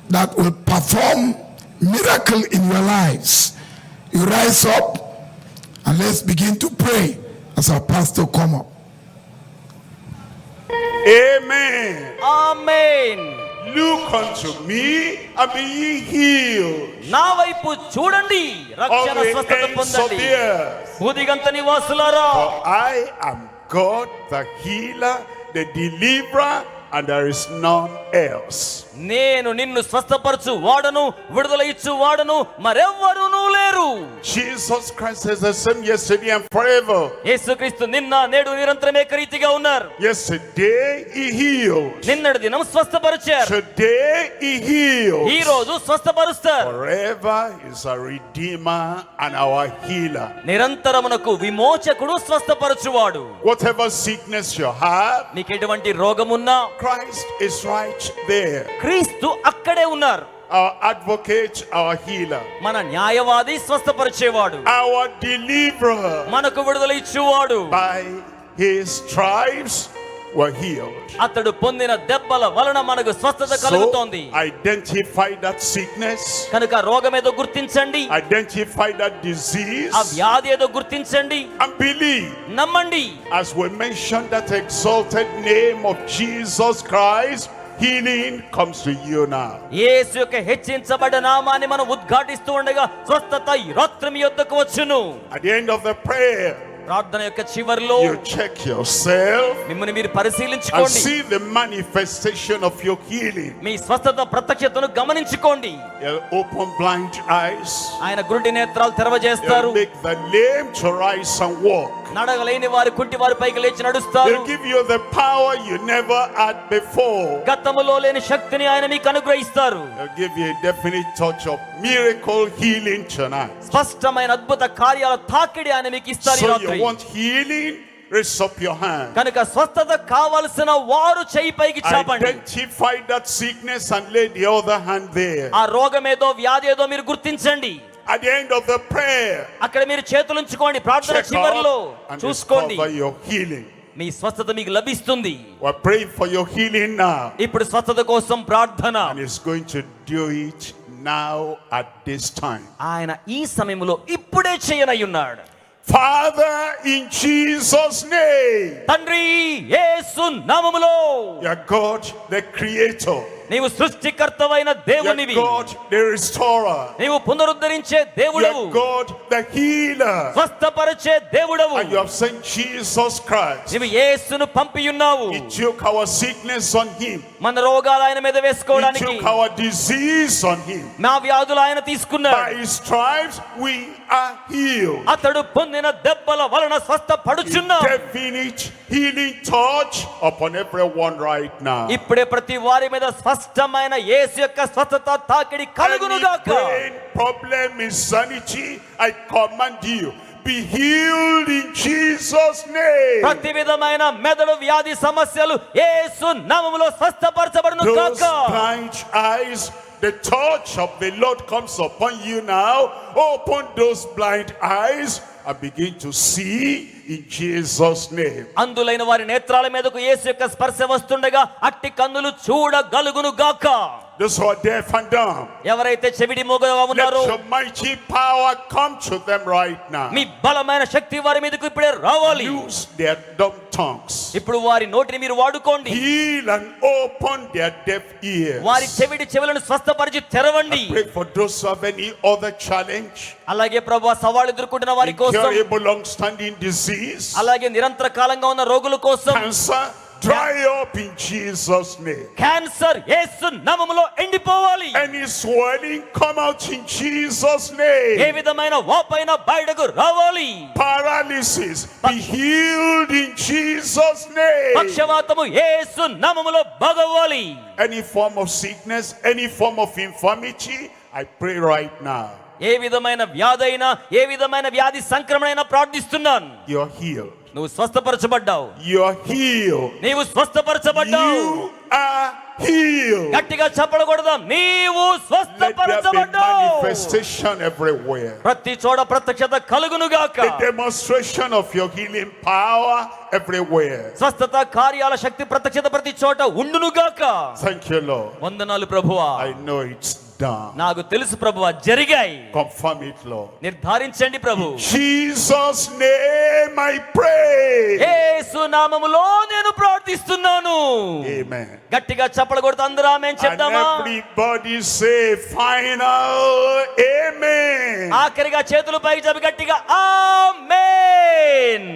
that will perform miracle in your lives? You rise up and let's begin to pray as our pastor come up. Amen. Amen. Look unto me and be ye healed. నా వైపు చూడండి, రక్షణ Of the స్వస్థత ends of పొందండి. the earth. భూదిగంత నివాసులారా, For I am God, the healer, the deliverer, and there is none else. నేను నిన్ను స్వస్థపరచు వాడను, విడుదల ఇచ్చు వాడను, మరెవ్వరునూ లేరు. Jesus Christ is the same yesterday and forever. యేసుక్రీస్తు నిన్న నేడు నిరంతరం ఏకరీతిగా ఉన్నారు. Yesterday he healed. నిన్నటి దినం స్వస్థపరిచారు, Today he heals. ఈ రోజు స్వస్థపరుస్తారు. Forever is a redeemer and our healer. నిరంతరమునకు విమోచకుడు, స్వస్థపరచువాడు. Whatever sickness you have, నీకు ఎటువంటి రోగమున్నా Christ is right there. క్రీస్తు అక్కడే ఉన్నారు. Our advocate, our healer, మన న్యాయవాది, స్వస్థపరిచేవాడు, our deliverer. మనకు విడుదల ఇచ్చువాడు. By his stripes were healed. అతడు పొందిన దెబ్బల వలన మనకు స్వస్థత So కలుగుతోంది. identify that sickness, కనుక రోగం ఏదో గుర్తించండి, identify that disease, ఆ వ్యాధి ఏదో గుర్తించండి, and believe. నమ్మండి. As we mentioned that exalted name of Jesus Christ, healing comes to you now. యేసు యొక్క హెచ్చించబడ్డ నామాన్ని మనం ఉద్ఘాటిస్తూ ఉండగా స్వస్థత ఈ రాత్రి మీ యొద్దకు వచ్చును. At the end of the prayer, ప్రార్థన యొక్క చివరిలో you check yourself మిమ్మల్ని మీరు and పరిశీలించుకోండి. see the manifestation of your healing. మీ స్వస్థత ప్రత్యక్షతను గమనించుకోండి. He'll open blind eyes. ఆయన గురుడి నేత్రాలు తెరవజేస్తారు. He'll make the lame to rise and walk. నడగలేని వారు కుంటి వారి పైకి లేచి నడుస్తారు. He'll give you the power you never had before. గతములో లేని శక్తిని ఆయన మీకు అనుగ్రహిస్తారు. He'll give you a definite touch of miracle healing tonight. స్పష్టమైన అద్భుత కార్యాల తాకిడి ఆయన మీకు ఇస్తారు ఈ So రాత్రి. you want healing? Raise up your hand. కనుక స్వస్థత కావలసిన వారు చెయ్యి పైకి చాపండి. Identify that sickness and lay the other hand there. ఆ రోగం ఏదో వ్యాధి ఏదో మీరు గుర్తించండి. At the end of the prayer, అక్కడ మీరు చేతులు ఉంచుకోండి. ప్రార్థన check చివరిలో out and చూసుకోండి. discover your healing. మీ స్వస్థత మీకు లభిస్తుంది. We're praying for your healing now. ఇప్పుడు స్వస్థత కోసం ప్రార్థన. And He's going to do it now at this time. ఆయన ఈ సమయంలో ఇప్పుడే చేయనయ్యున్నాడు. Father, in Jesus' name, తండ్రి యేసు నామములో you're God, the Creator. నీవు సృష్టికర్తవైన దేవునివి. You're God, the Restorer. నీవు పునరుద్ధరించే దేవుడవు. You're God, the Healer. స్వస్థపరిచే దేవుడవు. And you have sent Jesus Christ. నీవు యేసును పంపియున్నావు. He took our sickness on Him. మన రోగాలు ఆయన మీద He వేసుకోవడానికి, took our disease on Him. మా వ్యాధులు ఆయన తీసుకున్నాడు. By His stripes we are healed. అతడు పొందిన దెబ్బల వలన A స్వస్థపడుచున్నాం. definite healing touch upon everyone right now. ఇప్పుడే ప్రతి వారి మీద స్పష్టమైన యేసు యొక్క స్వస్థత తాకిడి కలుగును Any గాక. brain problem, insanity, I command you, be healed in Jesus' name. ప్రతి విధమైన మెదడు వ్యాధి సమస్యలు యేసు నామములో స్వస్థపరచబడును Those గాక. blind eyes, the touch of the Lord comes upon you now. Open those blind eyes and begin to see in Jesus' name. అందులైన వారి నేత్రాల మీదకు యేసు యొక్క స్పర్శ వస్తుండగా అట్టి కన్నులు చూడగలుగును గాక. Those who are deaf and dumb, ఎవరైతే చెవిడి మూగగా ఉన్నారో let your mighty power come to them right now. మీ బలమైన శక్తి వారి మీదకు ఇప్పుడే రావాలి. Use their dumb tongues. ఇప్పుడు వారి నోటిని మీరు వాడుకోండి. Heal and open their deaf ears. వారి చెవిడి చెవులను స్వస్థపరిచి తెరవండి. Pray for those who have any other challenge, అలాగే ప్రభువా సవాలు ఎదుర్కొంటున్న వారి కోసం, incurable long-standing disease, అలాగే నిరంతర కాలంగా ఉన్న రోగుల కోసం, cancer, dry up in Jesus' name. Cancer యేసు నామములో ఎండిపోవాలి. Any swelling, come out in Jesus' A name. విధమైన వాపైన బయటకు రావాలి. Paralysis, be healed in Jesus' name. పక్షవాతము యేసు నామములో బాగవ్వాలి. Any form of sickness, any form of infirmity, I pray right now, ఏ విధమైన వ్యాధైనా, ఏ విధమైన వ్యాధి సంక్రమణైనా ప్రార్థిస్తున్నాను. you're healed. నువ్వు స్వస్థపరచబడ్డావు. You're healed. నీవు స్వస్థపరచబడ్డావు. You are healed. గట్టిగా చెప్పకూడదాం. నీవు Let there be స్వస్థపరచబడ్డావు. manifestation everywhere. ప్రతి చోట ప్రత్యక్షత కలుగును గాక. The demonstration of your healing power everywhere. స్వస్థత కార్యాల శక్తి ప్రత్యక్షత ప్రతి చోట ఉండును గాక. Thank you, Lord. వందనాలు ప్రభువా. I know it's done. నాకు తెలుసు ప్రభువా, జరిగాయి. Confirm it, Lord. నిర్ధారించండి Prabhu. Jesus' name I pray. యేసు నామములో నేను ప్రార్థిస్తున్నాను. Amen. గట్టిగా చప్పలు కొడుతూ అందరూ ఆమేన్ And చెప్దామా? everybody say final amen. ఆఖరిగా చేతులు పైకి చెప్పి గట్టిగా ఆమేన్.